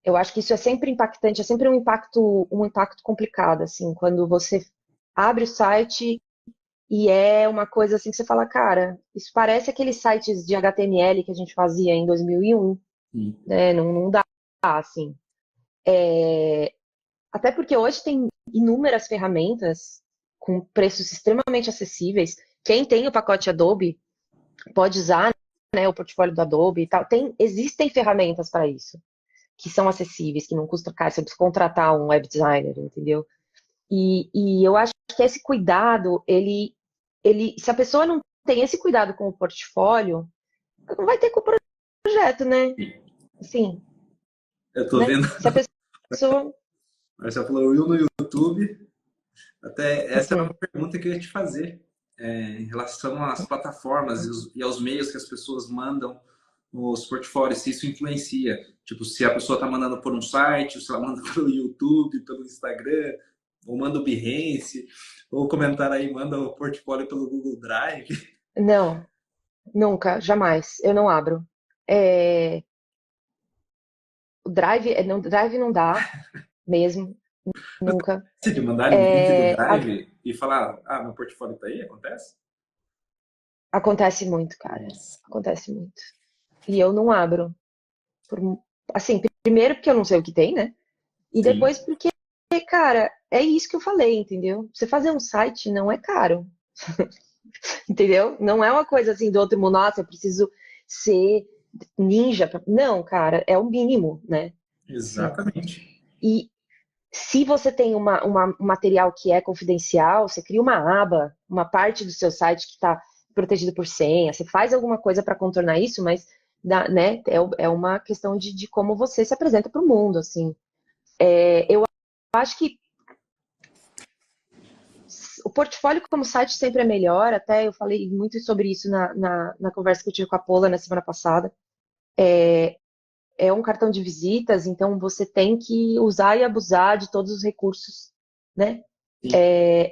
Eu acho que isso é sempre impactante, é sempre um impacto complicado, assim, quando você abre o site e é uma coisa assim que você fala, cara, isso parece aqueles sites de HTML que a gente fazia em 2001, Sim. né? Não, não dá, assim. Até porque hoje tem inúmeras ferramentas com preços extremamente acessíveis. Quem tem o pacote Adobe pode usar, né, o portfólio do Adobe e tal. Existem ferramentas para isso, que são acessíveis, que não custa caro. Você precisa contratar um web designer, entendeu? E eu acho que esse cuidado, se a pessoa não tem esse cuidado com o portfólio, não vai ter com o projeto, né? Assim, Eu tô né? vendo, Se a pessoa. você falou Will no YouTube, até essa era Uhum. uma pergunta que eu ia te fazer, em relação às plataformas e aos meios que as pessoas mandam os portfólios, se isso influencia. Tipo, se a pessoa está mandando por um site, ou se ela manda pelo YouTube, pelo Instagram, ou manda o Behance, ou comentar aí, manda o portfólio pelo Google Drive. Não, nunca, jamais. Eu não abro. É, Drive não dá mesmo, nunca. Se de mandar o link do É, Drive e falar, ah, meu portfólio tá aí, acontece? acontece muito, cara. Nossa. Acontece muito. E eu não abro. Assim, primeiro porque eu não sei o que tem, né? E Sim. depois porque, cara, é isso que eu falei, entendeu? Você fazer um site não é caro, entendeu? Não é uma coisa assim do outro mundo, nossa, eu preciso ser ninja. Não, cara, é o mínimo, né? Sim. Exatamente. E se você tem um material que é confidencial, você cria uma aba, uma parte do seu site que está protegido por senha, você faz alguma coisa para contornar isso, mas né, é uma questão de como você se apresenta para o mundo, assim. Eu acho que o portfólio como site sempre é melhor, até eu falei muito sobre isso na conversa que eu tive com a Paula na semana passada. É um cartão de visitas, então você tem que usar e abusar de todos os recursos, né? Sim.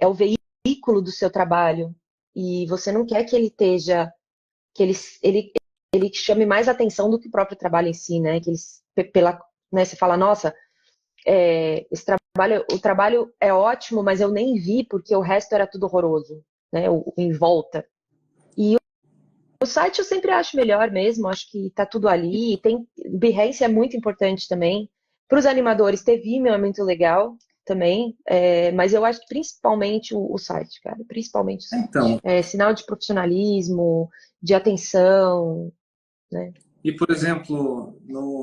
É o veículo do seu trabalho. E você não quer que ele esteja, que ele chame mais atenção do que o próprio trabalho em si, né? Que eles, né, você fala, nossa, o trabalho é ótimo, mas eu nem vi porque o resto era tudo horroroso, né? Em volta. E o site eu sempre acho melhor mesmo, acho que tá tudo ali. Behance é muito importante também. Para os animadores, ter Vimeo é muito legal também, mas eu acho que principalmente o site, cara, principalmente o site. Então, É sinal de profissionalismo, de atenção, né? e por exemplo,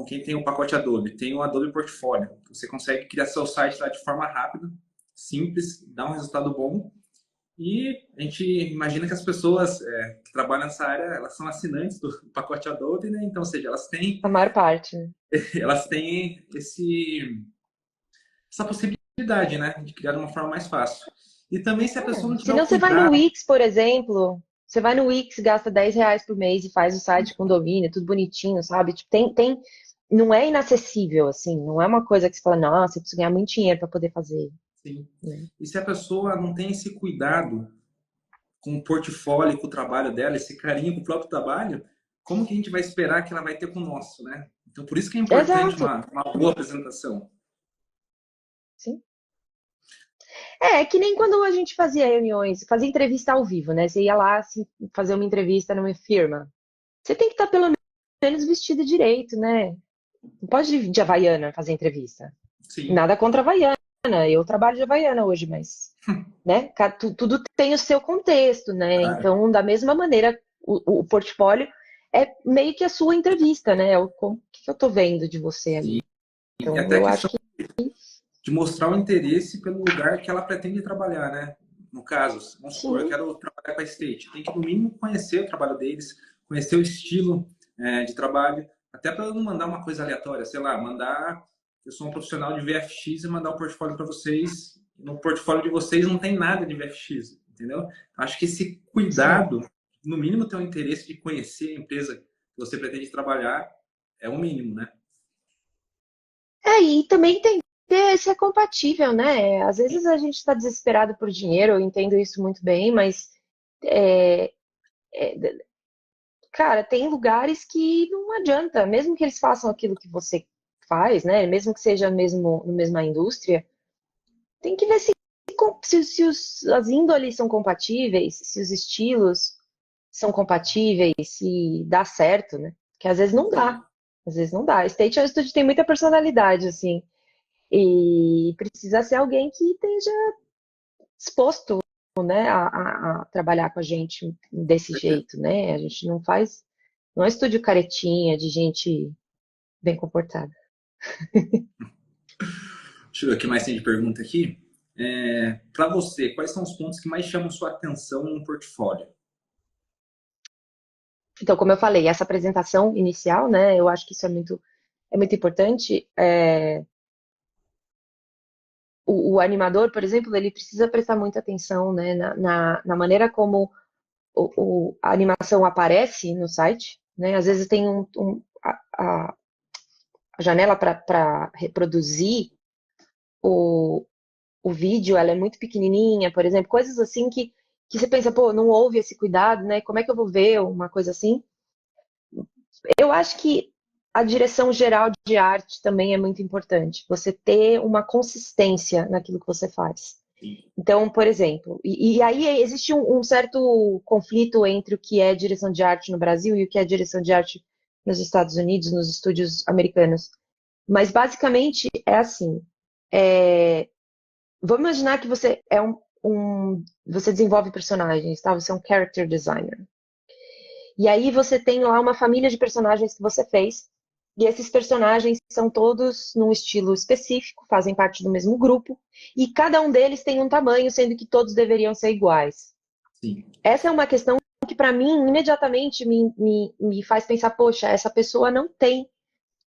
quem tem o pacote Adobe, tem o Adobe Portfólio. Você consegue criar seu site lá de forma rápida, simples, dá um resultado bom. E a gente imagina que as pessoas que trabalham nessa área, elas são assinantes do pacote Adobe, né? Então, ou seja, A maior parte, né? elas têm essa possibilidade, né? De criar de uma forma mais fácil. E também se a pessoa não Se tiver o não, você vai no cuidado. Wix, por exemplo. Você vai no Wix, gasta R$ 10 por mês e faz o site com domínio, tudo bonitinho, sabe? Tipo, não é inacessível, assim. Não é uma coisa que você fala, nossa, eu preciso ganhar muito dinheiro para poder fazer, Sim. né? E se a pessoa não tem esse cuidado com o portfólio, com o trabalho dela, esse carinho com o próprio trabalho, como que a gente vai esperar que ela vai ter com o nosso, né? Então, por isso que é importante Exato, uma boa apresentação. sim. É que nem quando a gente fazia reuniões, fazia entrevista ao vivo, né? Você ia lá assim, fazer uma entrevista numa firma. Você tem que estar pelo menos vestido direito, né? Não pode ir de Havaiana fazer entrevista. Sim, Nada contra a Havaiana. Eu trabalho de Havaiana hoje, mas, né? Tudo tem o seu contexto, né? claro. Então, da mesma maneira, o portfólio é meio que a sua entrevista, né? O que eu tô vendo de você Sim. ali. E Então, até a eu acho questão que de mostrar o interesse pelo lugar que ela pretende trabalhar, né? No caso, vamos supor, eu sim. quero trabalhar com a State. Tem que, no mínimo, conhecer o trabalho deles, conhecer o estilo de trabalho, até para não mandar uma coisa aleatória, sei lá, mandar. Eu sou um profissional de VFX e mandar o portfólio para vocês. No portfólio de vocês não tem nada de VFX, entendeu? Acho que esse Sim. cuidado, no mínimo, ter o interesse de conhecer a empresa que você pretende trabalhar, é o mínimo, né? E também tem que ter se é compatível, né? Às vezes a gente está desesperado por dinheiro, eu entendo isso muito bem, mas cara, tem lugares que não adianta, mesmo que eles façam aquilo que você faz, né? Mesmo que seja mesmo na mesma indústria, tem que ver as índoles são compatíveis, se os estilos são compatíveis, se dá certo, né? Que às vezes não dá. Às vezes não dá. State é um estúdio que tem muita personalidade, assim. E precisa ser alguém que esteja disposto, né, a trabalhar com a gente desse jeito, né? A gente não faz. Não é estúdio caretinha de gente bem comportada. Deixa eu ver o que mais tem de pergunta aqui. Para você, quais são os pontos que mais chamam sua atenção no portfólio? Então, como eu falei, essa apresentação inicial, né? Eu acho que isso é muito importante. O animador, por exemplo, ele precisa prestar muita atenção, né, na maneira como a animação aparece no site, né? Às vezes tem a janela para reproduzir o, o vídeo, ela é muito pequenininha, por exemplo, coisas assim que você pensa, pô, não houve esse cuidado, né? Como é que eu vou ver uma coisa assim? Eu acho que a direção geral de arte também é muito importante. Você ter uma consistência naquilo que você faz. Então, por exemplo, e aí existe um certo conflito entre o que é direção de arte no Brasil e o que é direção de arte nos Estados Unidos, nos estúdios americanos. Mas basicamente é assim. Vamos imaginar que você você desenvolve personagens, tá? Você é um character designer. E aí você tem lá uma família de personagens que você fez. E esses personagens são todos num estilo específico, fazem parte do mesmo grupo, e cada um deles tem um tamanho, sendo que todos deveriam ser iguais. Sim. Essa é uma questão que, para mim, imediatamente me faz pensar: poxa, essa pessoa não tem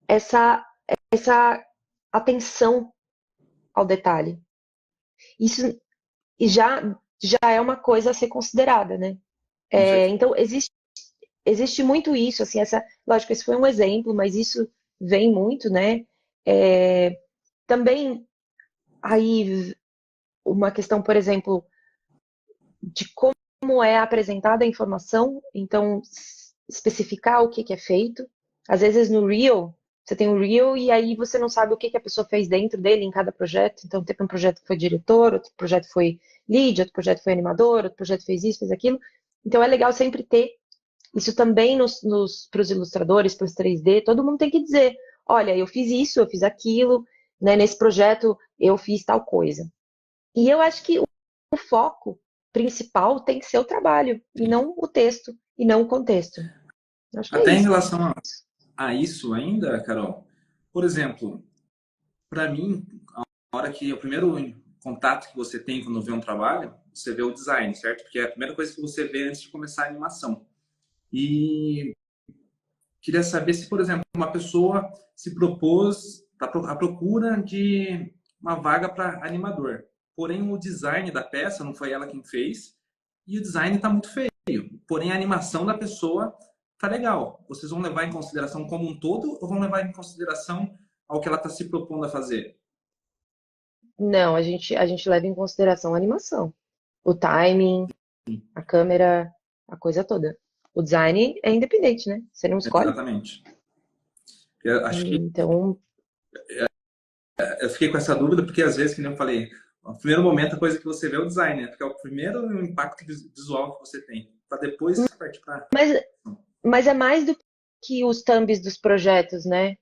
essa atenção ao detalhe. Isso já é uma coisa a ser considerada, né? Com certeza. Então, existe muito isso, assim, lógico, esse foi um exemplo, mas isso vem muito, né? Também aí uma questão, por exemplo, de como é apresentada a informação, então especificar o que é feito. Às vezes no Reel, você tem o Reel e aí você não sabe o que a pessoa fez dentro dele em cada projeto. Então teve um projeto que foi diretor, outro projeto foi lead, outro projeto foi animador, outro projeto fez isso, fez aquilo. Então é legal sempre ter isso também para os ilustradores, para os 3D, todo mundo tem que dizer, olha, eu fiz isso, eu fiz aquilo, né, nesse projeto eu fiz tal coisa. E eu acho que o foco principal tem que ser o trabalho, e não o texto, e não o contexto. Eu acho que é Até em isso. relação a isso ainda, Carol, por exemplo, para mim, a hora que o primeiro contato que você tem quando vê um trabalho, você vê o design, certo? Porque é a primeira coisa que você vê antes de começar a animação. E queria saber se, por exemplo, uma pessoa se propôs à procura de uma vaga para animador. Porém, o design da peça não foi ela quem fez e o design está muito feio. Porém, a animação da pessoa tá legal. Vocês vão levar em consideração como um todo ou vão levar em consideração ao que ela está se propondo a fazer? Não, a gente leva em consideração a animação, o timing, a câmera, a coisa toda. O design é independente, né? Você não escolhe. Exatamente. Eu acho que Então, eu fiquei com essa dúvida porque às vezes, que nem eu falei, no primeiro momento a coisa que você vê é o design, né? Porque é o primeiro impacto visual que você tem, para depois partir para. mas, mas é mais do que os thumbs dos projetos, né?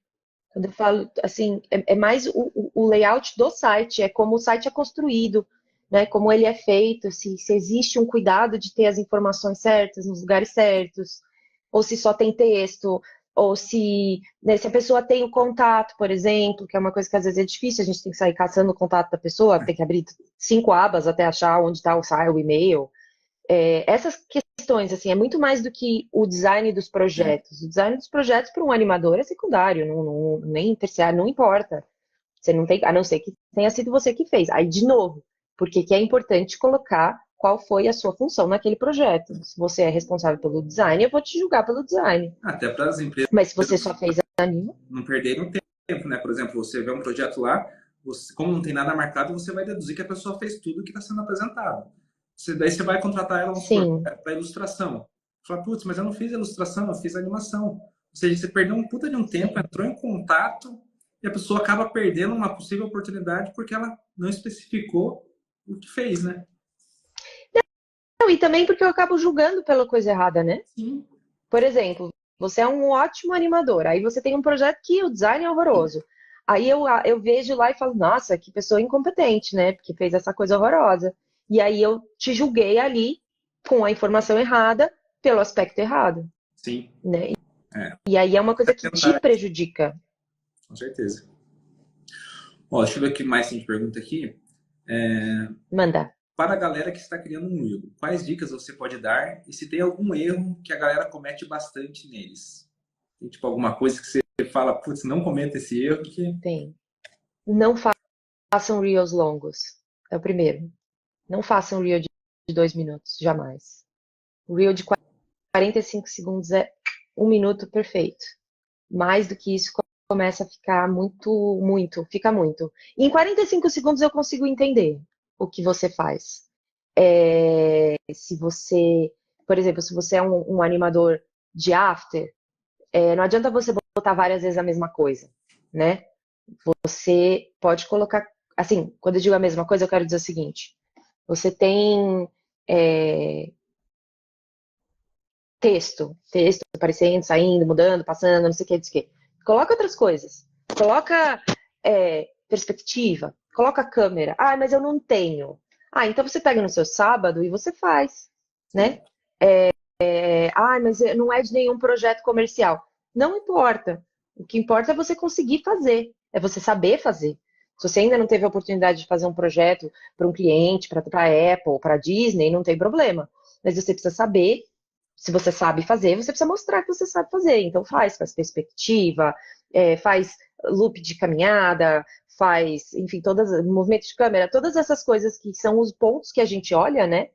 Quando eu falo assim, é mais o layout do site, é como o site é construído, né? Como ele é feito, se existe um cuidado de ter as informações certas nos lugares certos, ou se só tem texto, ou se, né, se a pessoa tem o contato, por exemplo, que é uma coisa que às vezes é difícil, a gente tem que sair caçando o contato da pessoa, tem que abrir 5 abas até achar onde está o e-mail. Essas questões, assim, é muito mais do que o design dos projetos. O design dos projetos para um animador é secundário, nem terciário, não importa. Você não tem, a não ser que tenha sido você que fez. Aí, de novo, porque que é importante colocar qual foi a sua função naquele projeto. Se você é responsável pelo design, eu vou te julgar pelo design. Até para as empresas Mas se você só fez anime, não perderem tempo, né? Por exemplo, você vê um projeto lá, você, como não tem nada marcado, você vai deduzir que a pessoa fez tudo que está sendo apresentado. Daí você vai contratar ela, vamos supor, sim, para ilustração. Fala, putz, mas eu não fiz ilustração, eu fiz animação. Ou seja, você perdeu um puta de um tempo, entrou em contato e a pessoa acaba perdendo uma possível oportunidade porque ela não especificou o que fez, né? Não, e também porque eu acabo julgando pela coisa errada, né? Sim. Por exemplo, você é um ótimo animador, aí você tem um projeto que o design é horroroso. Aí eu vejo lá e falo, nossa, que pessoa incompetente, né? Porque fez essa coisa horrorosa. E aí eu te julguei ali com a informação errada, pelo aspecto errado, Sim. né? É, E aí é uma coisa que te tentar, prejudica. com certeza. Ó, deixa eu ver o que mais tem de pergunta aqui. Manda. Para a galera que está criando um Reel, quais dicas você pode dar e se tem algum erro que a galera comete bastante neles? Tem tipo alguma coisa que você fala, putz, não cometa esse erro que... Tem. Não façam reels longos. É o primeiro. Não façam reel de 2 minutos, jamais. O reel de 45 segundos é 1 minuto perfeito. Mais do que isso começa a ficar fica muito. E em 45 segundos eu consigo entender o que você faz. Se você, por exemplo, se você é um animador de after, não adianta você botar várias vezes a mesma coisa, né? Você pode colocar, assim, quando eu digo a mesma coisa, eu quero dizer o seguinte: você tem é, texto aparecendo, saindo, mudando, passando, não sei o que, não sei o que. Coloca outras coisas. Coloca perspectiva, coloca câmera. Ah, mas eu não tenho. Ah, então você pega no seu sábado e você faz, Sim, né? Ah, mas não é de nenhum projeto comercial. Não importa. O que importa é você conseguir fazer, é você saber fazer. Se você ainda não teve a oportunidade de fazer um projeto para um cliente, para a Apple, para a Disney, não tem problema. Mas você precisa saber. Se você sabe fazer, você precisa mostrar que você sabe fazer. Então faz perspectiva, faz loop de caminhada, faz, enfim, movimento de câmera, todas essas coisas que são os pontos que a gente olha, né?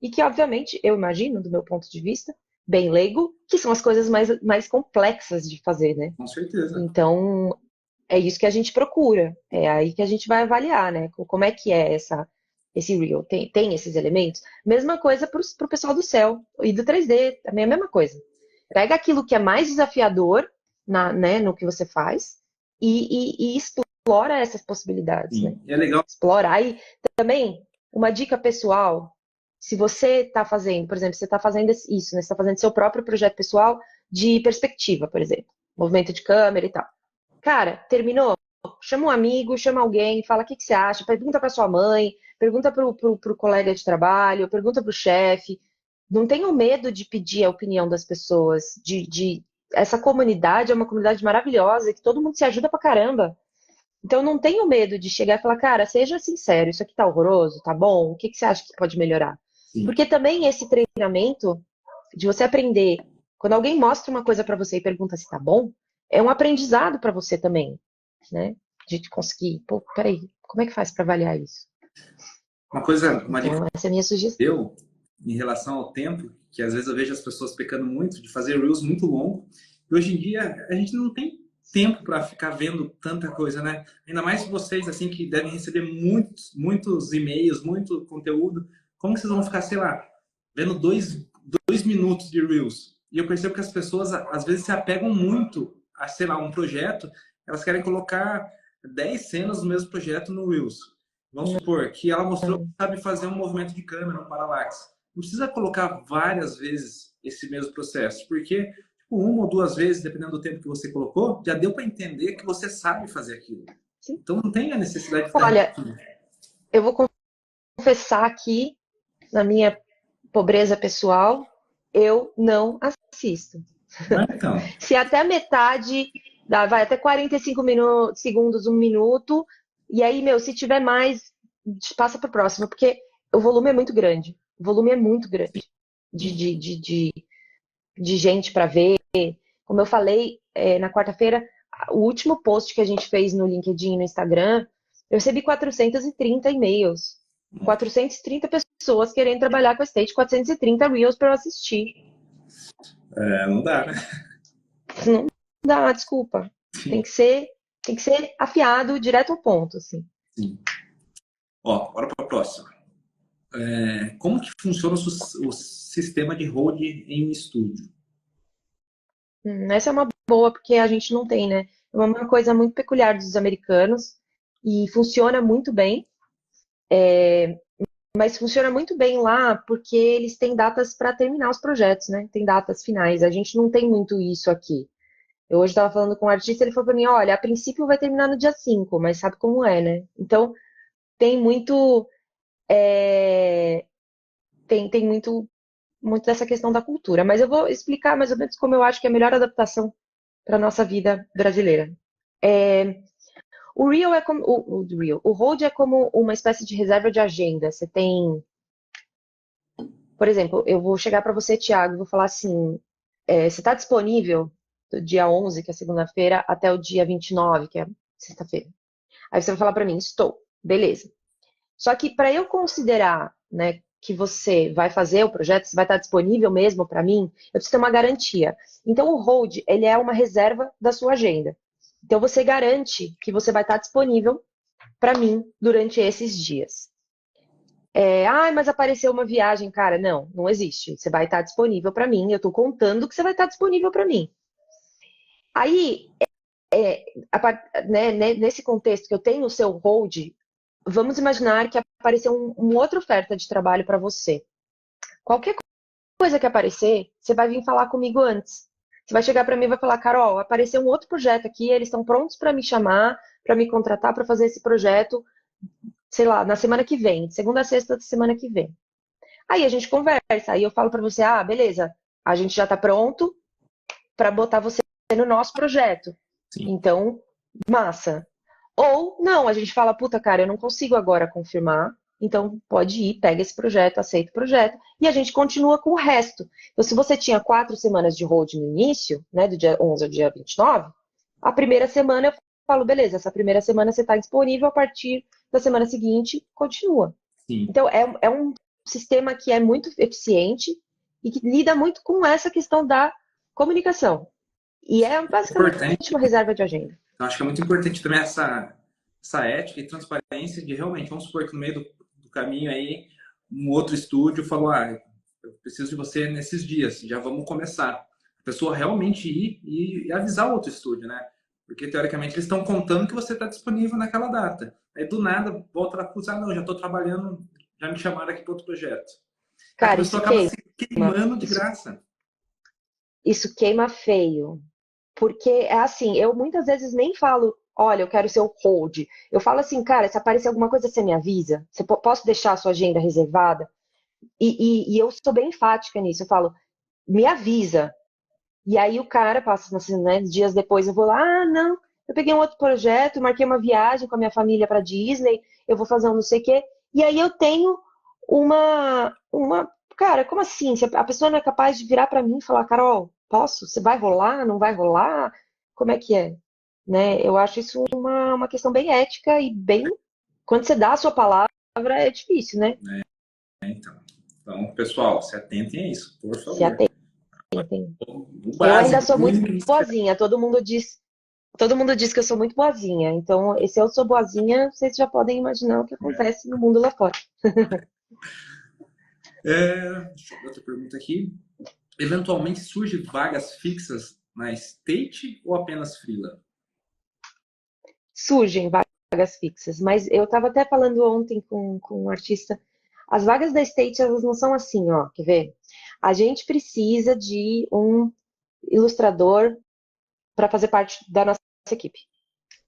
E que, obviamente, eu imagino, do meu ponto de vista, bem leigo, que são as coisas mais complexas de fazer, né? com certeza. Então, é isso que a gente procura. É aí que a gente vai avaliar, né? Como é que é esse reel? Tem esses elementos? Mesma coisa para o pessoal do céu e do 3D, também é a mesma coisa. Pega aquilo que é mais desafiador né, no que você faz e explora essas possibilidades, né? Sim. E é legal. Explora. Aí, também, uma dica pessoal, se você está fazendo, por exemplo, você está fazendo isso, né? Você está fazendo seu próprio projeto pessoal de perspectiva, por exemplo, movimento de câmera e tal. Cara, terminou? Chama um amigo, chama alguém, fala o que você acha, pergunta para sua mãe, pergunta pro colega de trabalho, pergunta pro chefe. Não tenham medo de pedir a opinião das pessoas. Essa comunidade é uma comunidade maravilhosa, que todo mundo se ajuda pra caramba. Então não tenham medo de chegar e falar, cara, seja sincero, isso aqui tá horroroso, tá bom? O que você acha que pode melhorar? Sim. Porque também esse treinamento de você aprender, quando alguém mostra uma coisa pra você e pergunta se tá bom, é um aprendizado pra você também, né? De conseguir, pô, peraí, como é que faz pra avaliar isso? Uma dica Então, essa é a minha que sugestão. eu, em relação ao tempo, que às vezes eu vejo as pessoas pecando muito de fazer reels muito longo. E hoje em dia a gente não tem tempo para ficar vendo tanta coisa, né? Ainda mais vocês assim que devem receber muitos e-mails, muito conteúdo. Como que vocês vão ficar, sei lá, vendo dois minutos de reels? E eu percebo que as pessoas às vezes se apegam muito a, sei lá, um projeto. Elas querem colocar 10 cenas do mesmo projeto no reels. Vamos supor que ela mostrou que sabe fazer um movimento de câmera, um paralaxe. Não precisa colocar várias vezes esse mesmo processo, porque tipo, uma ou duas vezes, dependendo do tempo que você colocou, já deu para entender que você sabe fazer aquilo. Sim. Então não tem a necessidade de ficar Olha, repetindo. eu vou confessar aqui, na minha pobreza pessoal, eu não assisto. Ah, então, Se até metade, vai até 45 segundos, 1 minuto, e aí, meu, se tiver mais, passa pro próximo, porque o volume é muito grande. O volume é muito grande de, sim. de, de, de, de gente para ver. Como eu falei, na quarta-feira, o último post que a gente fez no LinkedIn e no Instagram, eu recebi 430 e-mails. 430 pessoas querendo trabalhar com a State, 430 Reels para eu assistir. É, não dá, né? Não dá, desculpa. Tem Sim, que ser, tem que ser afiado, direto ao ponto, assim. sim. Ó, bora para a próxima. Como que funciona o sistema de hold em estúdio? Essa é uma boa, porque a gente não tem, né? É uma coisa muito peculiar dos americanos e funciona muito bem, mas funciona muito bem lá porque eles têm datas para terminar os projetos, né? Tem datas finais. A gente não tem muito isso aqui. Eu hoje estava falando com um artista, ele falou para mim, olha, a princípio vai terminar no dia 5, mas sabe como é, né? Então tem muito, é, tem muito dessa questão da cultura. Mas eu vou explicar mais ou menos como eu acho que é a melhor adaptação para nossa vida brasileira. O Reel é como o Reel, o Hold é como uma espécie de reserva de agenda. Você tem, por exemplo, eu vou chegar para você, Thiago, e vou falar assim, você está disponível do dia 11, que é segunda-feira, até o dia 29, que é sexta-feira. Aí você vai falar para mim, estou, beleza. Só que para eu considerar, né, que você vai fazer o projeto, se vai estar disponível mesmo para mim, eu preciso ter uma garantia. Então o hold, ele é uma reserva da sua agenda. Então você garante que você vai estar disponível para mim durante esses dias. Mas apareceu uma viagem, cara. Não, não existe. Você vai estar disponível para mim. Eu estou contando que você vai estar disponível para mim. Aí, nesse contexto que eu tenho o seu hold, vamos imaginar que apareceu uma outra oferta de trabalho para você. Qualquer coisa que aparecer, você vai vir falar comigo antes. Você vai chegar para mim e vai falar, Carol, apareceu um outro projeto aqui, eles estão prontos para me chamar, para me contratar para fazer esse projeto, sei lá, na semana que vem, segunda a sexta da semana que vem. Aí a gente conversa, aí eu falo para você, beleza, a gente já está pronto para botar você no nosso projeto. Sim. Então, massa. Ou não, a gente fala, puta, cara, eu não consigo agora confirmar, então pode ir, pega esse projeto, aceita o projeto, e a gente continua com o resto. Então, se você tinha 4 semanas de hold no início, né, do dia 11 ao dia 29, a primeira semana eu falo, beleza, essa primeira semana você está disponível, a partir da semana seguinte, continua. Sim. Então, é um sistema que é muito eficiente e que lida muito com essa questão da comunicação. E é basicamente Importante. uma reserva de agenda. Eu acho que é muito importante também essa ética e transparência de realmente, vamos supor que no meio do caminho aí, um outro estúdio falou, eu preciso de você nesses dias, já vamos começar. A pessoa realmente ir e avisar o outro estúdio, né? Porque, teoricamente, eles estão contando que você está disponível naquela data. Aí, do nada, volta lá e não, já estou trabalhando, já me chamaram aqui para outro projeto. A Cara, pessoa isso acaba queima. se queimando de Isso, graça. isso queima feio. Porque é assim, eu muitas vezes nem falo, olha, eu quero ser o hold. Eu falo assim, cara, se aparecer alguma coisa, você me avisa? Posso deixar a sua agenda reservada? E eu sou bem enfática nisso. Eu falo, me avisa. E aí o cara passa, assim, né, dias depois eu vou lá, não, eu peguei um outro projeto, marquei uma viagem com a minha família para Disney, eu vou fazer um não sei o quê. E aí eu tenho cara, como assim? Se a pessoa não é capaz de virar para mim e falar, Carol, posso? Você vai rolar? Não vai rolar? Como é que é? Né? Eu acho isso uma questão bem ética e bem, quando você dá a sua palavra, é difícil, né? Então, pessoal, se atentem a isso, por Se favor. atentem. O Eu ainda básico, sou o muito mínimo. boazinha, todo mundo diz que eu sou muito boazinha. Então, se eu sou boazinha, vocês já podem imaginar o que acontece no mundo lá fora. Deixa eu ver outra pergunta aqui. Eventualmente surge vagas fixas na State ou apenas freela? Surgem vagas fixas, mas eu estava até falando ontem com um artista, as vagas da State, elas não são assim, ó, quer ver? A gente precisa de um ilustrador para fazer parte da nossa equipe.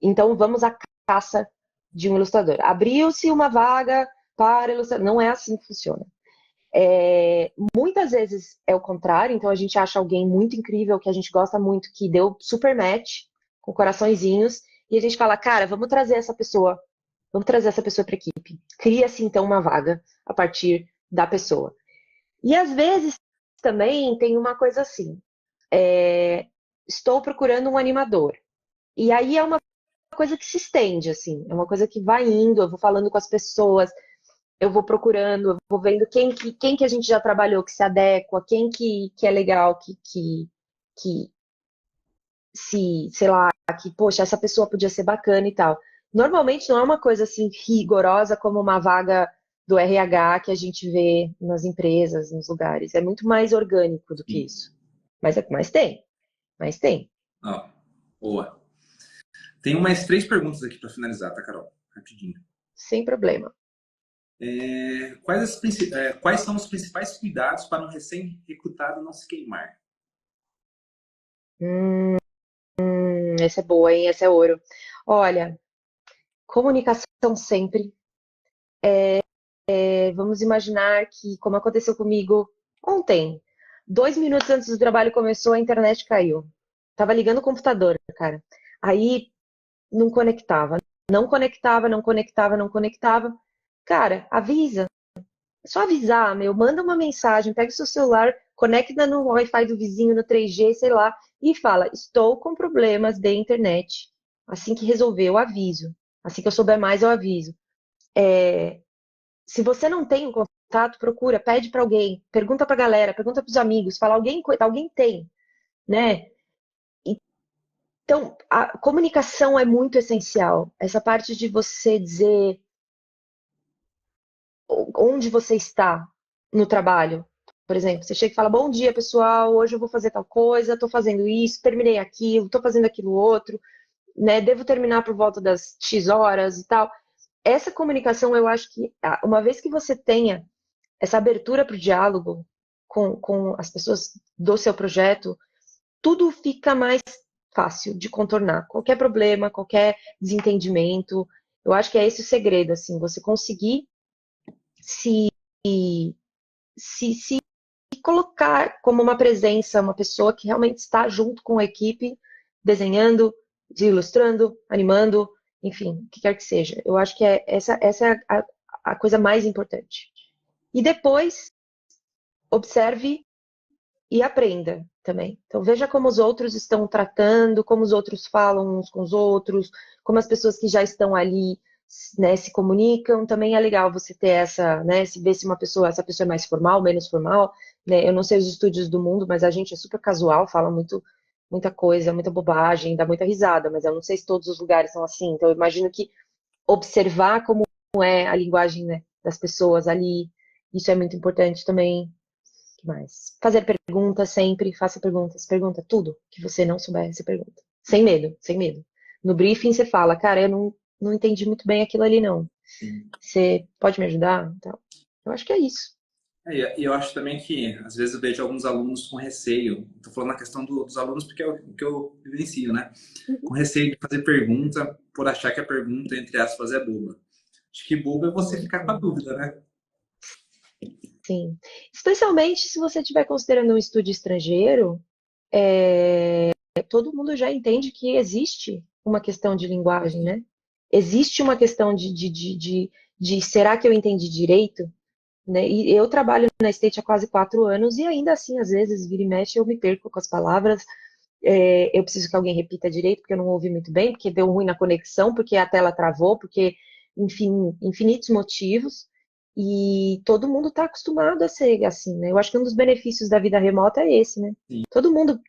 Então, vamos à caça de um ilustrador. Abriu-se uma vaga para ilustrador. Não é assim que funciona. Muitas vezes é o contrário, então a gente acha alguém muito incrível, que a gente gosta muito, que deu super match, com coraçõezinhos, e a gente fala, cara, vamos trazer essa pessoa para a equipe. Cria-se então uma vaga a partir da pessoa. E às vezes também tem uma coisa assim, estou procurando um animador. E aí é uma coisa que se estende, assim, é uma coisa que vai indo, eu vou falando com as pessoas, eu vou procurando, eu vou vendo quem que a gente já trabalhou que se adequa, quem que é legal, que se, sei lá, que, poxa, essa pessoa podia ser bacana e tal. Normalmente não é uma coisa assim rigorosa como uma vaga do RH que a gente vê nas empresas, nos lugares. É muito mais orgânico do que Sim. isso. Mas tem, mas tem. Ó, boa. Tem mais 3 perguntas aqui para finalizar, tá, Carol? Rapidinho. Sem problema. Quais são os principais cuidados para um recém-recrutado não se queimar? Essa é boa, hein? Essa é ouro. Olha, comunicação sempre. Vamos imaginar que, como aconteceu comigo ontem, 2 minutos antes do trabalho começou, a internet caiu. Tava ligando o computador, cara. Aí não conectava. Não conectava, não conectava, não conectava. Cara, avisa. É só avisar, meu. Manda uma mensagem, pega o seu celular, conecta no Wi-Fi do vizinho, no 3G, sei lá, e fala: estou com problemas de internet. Assim que resolver, eu aviso. Assim que eu souber mais, eu aviso. Se você não tem o contato, procura, pede para alguém, pergunta para a galera, pergunta para os amigos, fala: alguém tem, né? Então, a comunicação é muito essencial. Essa parte de você dizer onde você está no trabalho. Por exemplo, você chega e fala: bom dia, pessoal, hoje eu vou fazer tal coisa, estou fazendo isso, terminei aquilo, estou fazendo aquilo outro, né? Devo terminar por volta das X horas e tal. Essa comunicação, eu acho que uma vez que você tenha essa abertura para o diálogo com as pessoas do seu projeto, tudo fica mais fácil de contornar. Qualquer problema, qualquer desentendimento. Eu acho que é esse o segredo, assim, você conseguir se, se colocar como uma presença, uma pessoa que realmente está junto com a equipe, desenhando, ilustrando, animando, enfim, o que quer que seja. Eu acho que essa é a coisa mais importante. E depois, observe e aprenda também. Então, veja como os outros estão tratando, como os outros falam uns com os outros, como as pessoas que já estão ali, né, se comunicam. Também é legal você ter essa, né, se ver se essa pessoa é mais formal, menos formal, né? Eu não sei os estúdios do mundo, mas a gente é super casual, fala muita coisa, muita bobagem, dá muita risada, mas eu não sei se todos os lugares são assim. Então, eu imagino que observar como é a linguagem, né, das pessoas ali, isso é muito importante também. Que mais? Fazer perguntas sempre, faça perguntas, pergunta tudo que você não souber, você pergunta. Sem medo, sem medo. No briefing você fala: cara, eu não entendi muito bem aquilo ali, não. Sim. Você pode me ajudar? Então, eu acho que é isso. E eu acho também que, às vezes, eu vejo alguns alunos com receio. Estou falando na questão dos alunos porque é o que eu vivencio, né? Uhum. Com receio de fazer pergunta por achar que a pergunta, entre aspas, é boba. Acho que boba é você ficar com a dúvida, né? Sim. Especialmente se você estiver considerando um estúdio estrangeiro, todo mundo já entende que existe uma questão de linguagem, né? Existe uma questão de será que eu entendi direito? Né? E eu trabalho na State há quase 4 anos e ainda assim, às vezes, vira e mexe, eu me perco com as palavras. Eu preciso que alguém repita direito, porque eu não ouvi muito bem, porque deu ruim na conexão, porque a tela travou, porque, enfim, infinitos motivos. E todo mundo está acostumado a ser assim, né? Eu acho que um dos benefícios da vida remota é esse, né? Sim. Todo mundo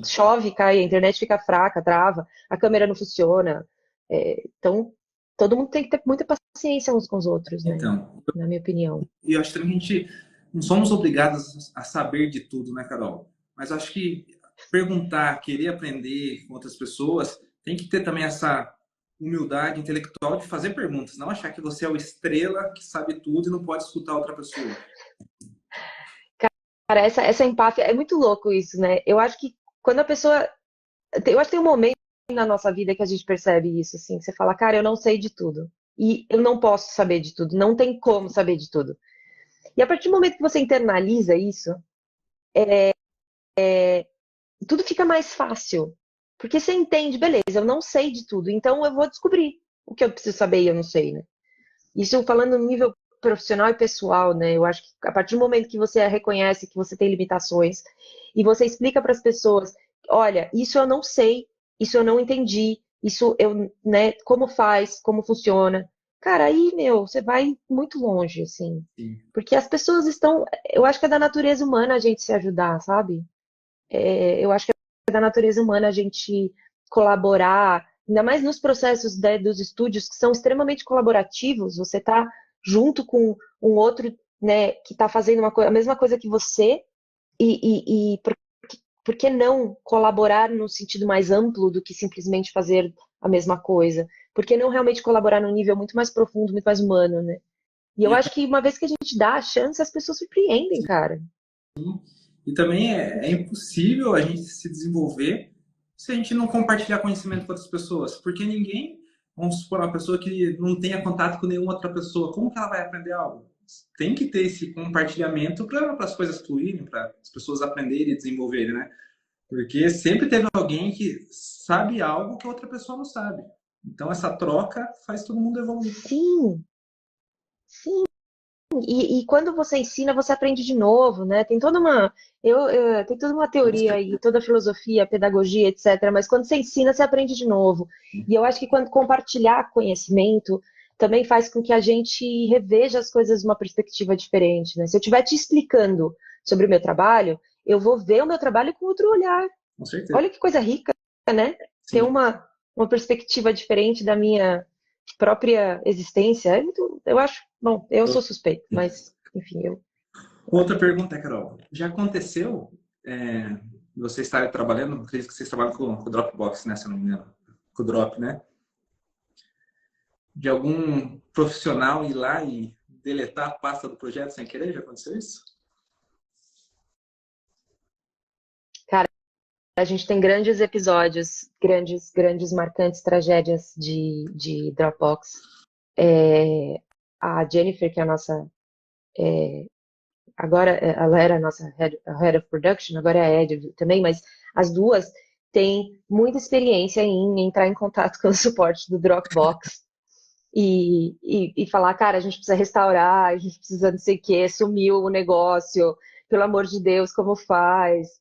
chove, cai, a internet fica fraca, trava, a câmera não funciona. Então, todo mundo tem que ter muita paciência uns com os outros, né? Então, Na minha opinião. e eu acho que a gente não somos obrigados a saber de tudo, né, Carol? Mas acho que perguntar, querer aprender com outras pessoas, tem que ter também essa humildade intelectual de fazer perguntas, não achar que você é o estrela que sabe tudo e não pode escutar outra pessoa. Cara, essa empáfia, é muito louco isso, né? Eu acho que quando a pessoa. Eu acho que tem um momento na nossa vida que a gente percebe isso, assim, que você fala: cara, eu não sei de tudo. E eu não posso saber de tudo, não tem como saber de tudo. E a partir do momento que você internaliza isso, tudo fica mais fácil. Porque você entende: beleza, eu não sei de tudo, então eu vou descobrir o que eu preciso saber e eu não sei, né? Isso falando no nível profissional e pessoal, né? Eu acho que a partir do momento que você reconhece que você tem limitações e você explica para as pessoas: olha, isso eu não sei, isso eu não entendi, isso eu, né, como faz, como funciona. Cara, aí, meu, você vai muito longe, assim. Sim. Porque as pessoas estão. Eu acho que é da natureza humana a gente se ajudar, sabe? Eu acho que é da natureza humana a gente colaborar, ainda mais nos processos, né, dos estúdios que são extremamente colaborativos. Você está junto com um outro, né, que está fazendo a mesma coisa que você, e por que não colaborar no sentido mais amplo do que simplesmente fazer a mesma coisa? Por que não realmente colaborar num nível muito mais profundo, muito mais humano, né? E eu E, acho que uma vez que a gente dá a chance, as pessoas surpreendem, cara. e também é impossível a gente se desenvolver se a gente não compartilhar conhecimento com outras pessoas. Porque ninguém, vamos supor, uma pessoa que não tenha contato com nenhuma outra pessoa, como que ela vai aprender algo? Tem que ter esse compartilhamento para as coisas fluírem, para as pessoas aprenderem e desenvolverem, né? Porque sempre teve alguém que sabe algo que outra pessoa não sabe. Então essa troca faz todo mundo evoluir. Sim, sim. E quando você ensina, você aprende de novo, né? Tem toda uma Com teoria certeza. e toda a filosofia, pedagogia, etc. Mas quando você ensina, você aprende de novo. E eu acho que quando compartilhar conhecimento também faz com que a gente reveja as coisas de uma perspectiva diferente, né? Se eu estiver te explicando sobre o meu trabalho, eu vou ver o meu trabalho com outro olhar. Com certeza. Olha que coisa rica, né? Ter Sim. uma perspectiva diferente da minha própria existência. Eu acho, bom, eu sou suspeito, mas enfim, eu acho Outra que pergunta, Carol. Já aconteceu você estar trabalhando, acredito que vocês trabalham com o Dropbox, né? Se eu não me engano. Com o Drop, né? De algum profissional ir lá e deletar a pasta do projeto sem querer? Já aconteceu isso? cara, a gente tem grandes episódios, grandes marcantes tragédias de Dropbox. A Jennifer, que é a nossa, agora ela era a nossa head of production, agora é a head também, mas as duas têm muita experiência em entrar em contato com o suporte do Dropbox e falar, cara, a gente precisa restaurar, a gente precisa não sei o quê, sumiu o negócio, pelo amor de Deus, como faz?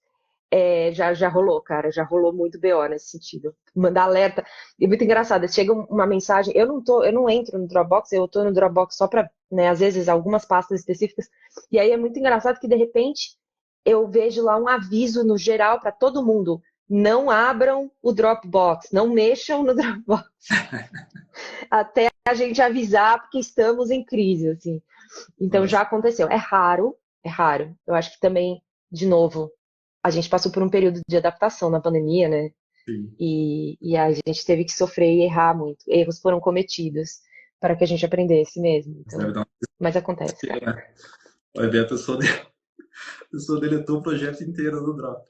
Já rolou, cara, já rolou muito BO nesse sentido. Mandar alerta. E muito engraçado, chega uma mensagem, eu não entro no Dropbox, eu tô no Dropbox só para, né, às vezes algumas pastas específicas. E aí é muito engraçado que de repente eu vejo lá um aviso no geral para todo mundo: não abram o Dropbox, não mexam no Dropbox até a gente avisar porque estamos em crise, assim. Então Nossa, já aconteceu. É raro, é raro. Eu acho que também, de novo, a gente passou por um período de adaptação na pandemia, né? sim. E a gente teve que sofrer e errar muito. Erros foram cometidos para que a gente aprendesse mesmo. Você deve Então, dar mas acontece, uma... cara. né? Vai ver, a pessoa deletou o projeto inteiro do Drop.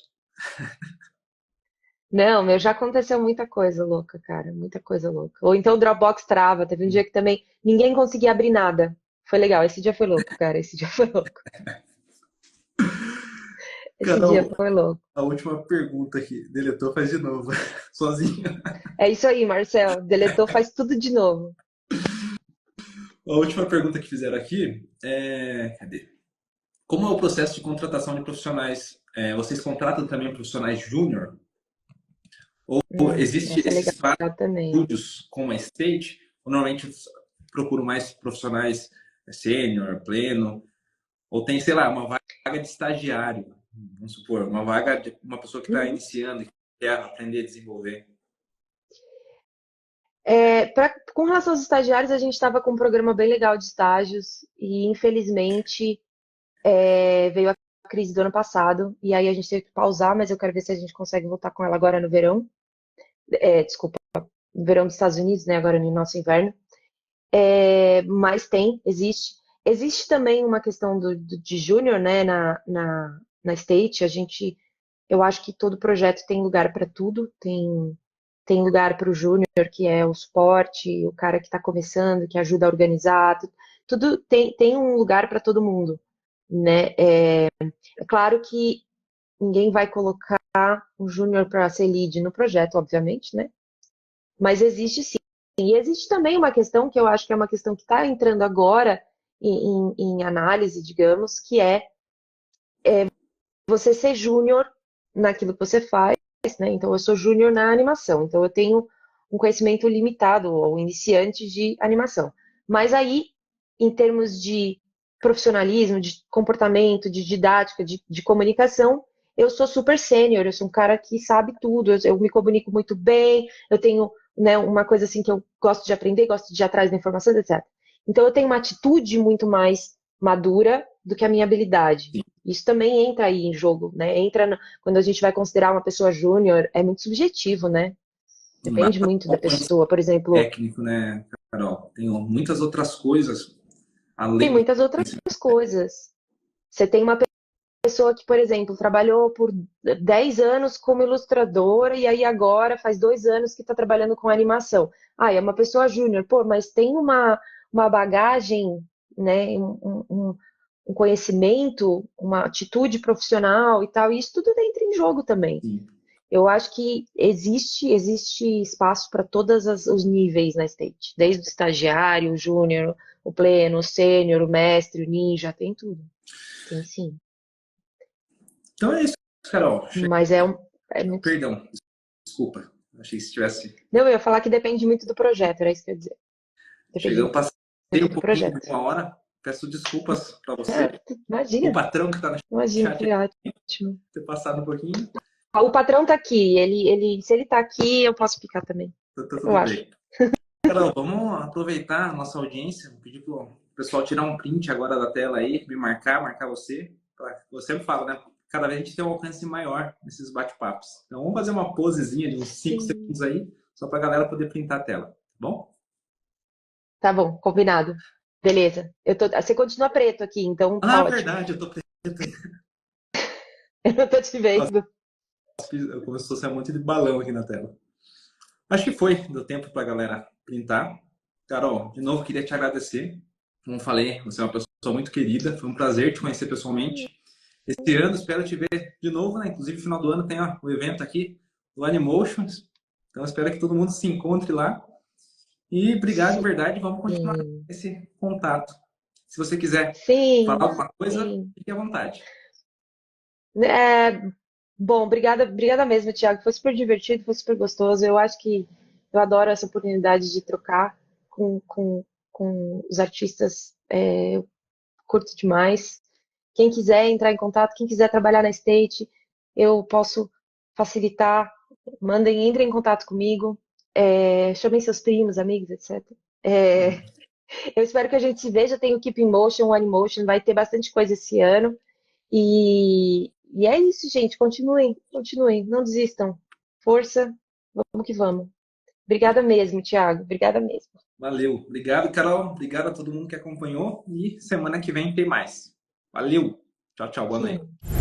Não, meu, já aconteceu muita coisa louca, cara, muita coisa louca. Ou então o Dropbox trava. Teve um dia que também ninguém conseguia abrir nada. Foi legal. Esse dia foi louco, cara. Esse dia foi louco. Esse dia Carol, foi louco. a última pergunta aqui. Deletou, faz de novo. Sozinho. É isso aí, Marcel. Deletou, faz tudo de novo. A última pergunta que fizeram aqui é. Cadê? Como é o processo de contratação de profissionais? Vocês contratam também profissionais júnior? Ou existe Essa é legal esses vários também. estúdios como a State? Ou normalmente procuram mais profissionais sênior, pleno? Ou tem, sei lá, uma vaga de estagiário? Vamos supor, uma vaga de uma pessoa que está Uhum. iniciando, que quer aprender a desenvolver. Com relação aos estagiários, a gente estava com um programa bem legal de estágios e, infelizmente, veio a crise do ano passado e aí a gente teve que pausar, mas eu quero ver se a gente consegue voltar com ela agora no verão. Desculpa, no verão dos Estados Unidos, né? Agora no nosso inverno. Mas existe. Existe também uma questão de júnior, né? Na State, eu acho que todo projeto tem lugar para tudo. Tem lugar para o júnior, que é o suporte, o cara que está começando, que ajuda a organizar. Tudo tem um lugar para todo mundo, né? É claro que ninguém vai colocar um júnior para ser lead no projeto, obviamente, né? Mas existe sim. E existe também uma questão que eu acho que é uma questão que está entrando agora em análise, digamos, que é você ser júnior naquilo que você faz, né? Então, eu sou júnior na animação, então eu tenho um conhecimento limitado ou iniciante de animação. Mas aí, em termos de profissionalismo, de comportamento, de didática, de comunicação, eu sou super sênior, eu sou um cara que sabe tudo, eu me comunico muito bem, eu tenho, né, uma coisa assim que eu gosto de aprender, gosto de ir atrás da informação, etc. Então eu tenho uma atitude muito mais madura do que a minha habilidade. Isso também entra aí em jogo, né? Quando a gente vai considerar uma pessoa júnior, é muito subjetivo, né? Não dá Depende muito da só pessoa. Por exemplo, técnico, né, Carol? Tem muitas outras coisas tem além do muitas outras conhecimento. coisas. Você tem uma pessoa que, por exemplo, trabalhou por 10 anos como ilustradora e aí agora faz 2 anos que está trabalhando com animação. Ah, é uma pessoa júnior, pô, mas tem uma bagagem, né, um conhecimento, uma atitude profissional e tal, e isso tudo entra em jogo também. Sim. Eu acho que existe espaço para todos os níveis na State, desde o estagiário, o júnior, o pleno, o sênior, o mestre, o ninja, tem tudo. Tem sim. Então é isso, Carol. Mas é muito. Perdão, desculpa. Achei que se tivesse. Não, eu ia falar que depende muito do projeto, era isso que eu ia dizer. Depende Chegando, passei um muito do pouquinho de projeto. uma hora. Peço desculpas para você. Ah, O imagina, patrão que está no imagina, chat foi ótimo. ter passado um pouquinho. Ah, o patrão tá aqui, se ele tá aqui, eu posso ficar também, Tá eu tudo acho. bem. Carol, vamos aproveitar a nossa audiência. Vou pedir pro pessoal tirar um print agora da tela aí, me marcar você. Eu sempre falo, né? Cada vez a gente tem um alcance maior nesses bate-papos. Então vamos fazer uma posezinha de uns 5 Sim. segundos aí, só para a galera poder printar a tela, tá bom? Tá bom, combinado. Beleza. Você continua preto aqui, então tá Ah, ótimo. verdade, eu tô preto. Eu não tô te Nossa, vendo. como se fosse um monte de balão aqui na tela. Acho que foi, deu tempo para a galera printar. Carol, de novo queria te agradecer. Como falei, você é uma pessoa muito querida, foi um prazer te conhecer pessoalmente. Esse ano espero te ver de novo, né? Inclusive, no final do ano tem o evento aqui do Animotions. Então, espero que todo mundo se encontre lá. E obrigado de verdade. Vamos continuar Sim, esse contato. Se você quiser falar sim, alguma coisa, sim. fique à vontade. É, bom, obrigada mesmo, Thiago. Foi super divertido, foi super gostoso. Eu acho que eu adoro essa oportunidade de trocar com, com, com os artistas. Eu curto demais. Quem quiser entrar em contato, quem quiser trabalhar na State, eu posso facilitar. Entrem em contato comigo. Chamem seus primos, amigos, etc. É, eu espero que a gente se veja. Tem o Keep in Motion, o Animotion, vai ter bastante coisa esse ano. E é isso, gente. Continuem, continuem, não desistam. Força, vamos que vamos. Obrigada mesmo, Thiago. Obrigada mesmo. Valeu. Obrigado, Carol. Obrigado a todo mundo que acompanhou. E semana que vem tem mais. Valeu. Tchau, tchau. Boa noite. Sim.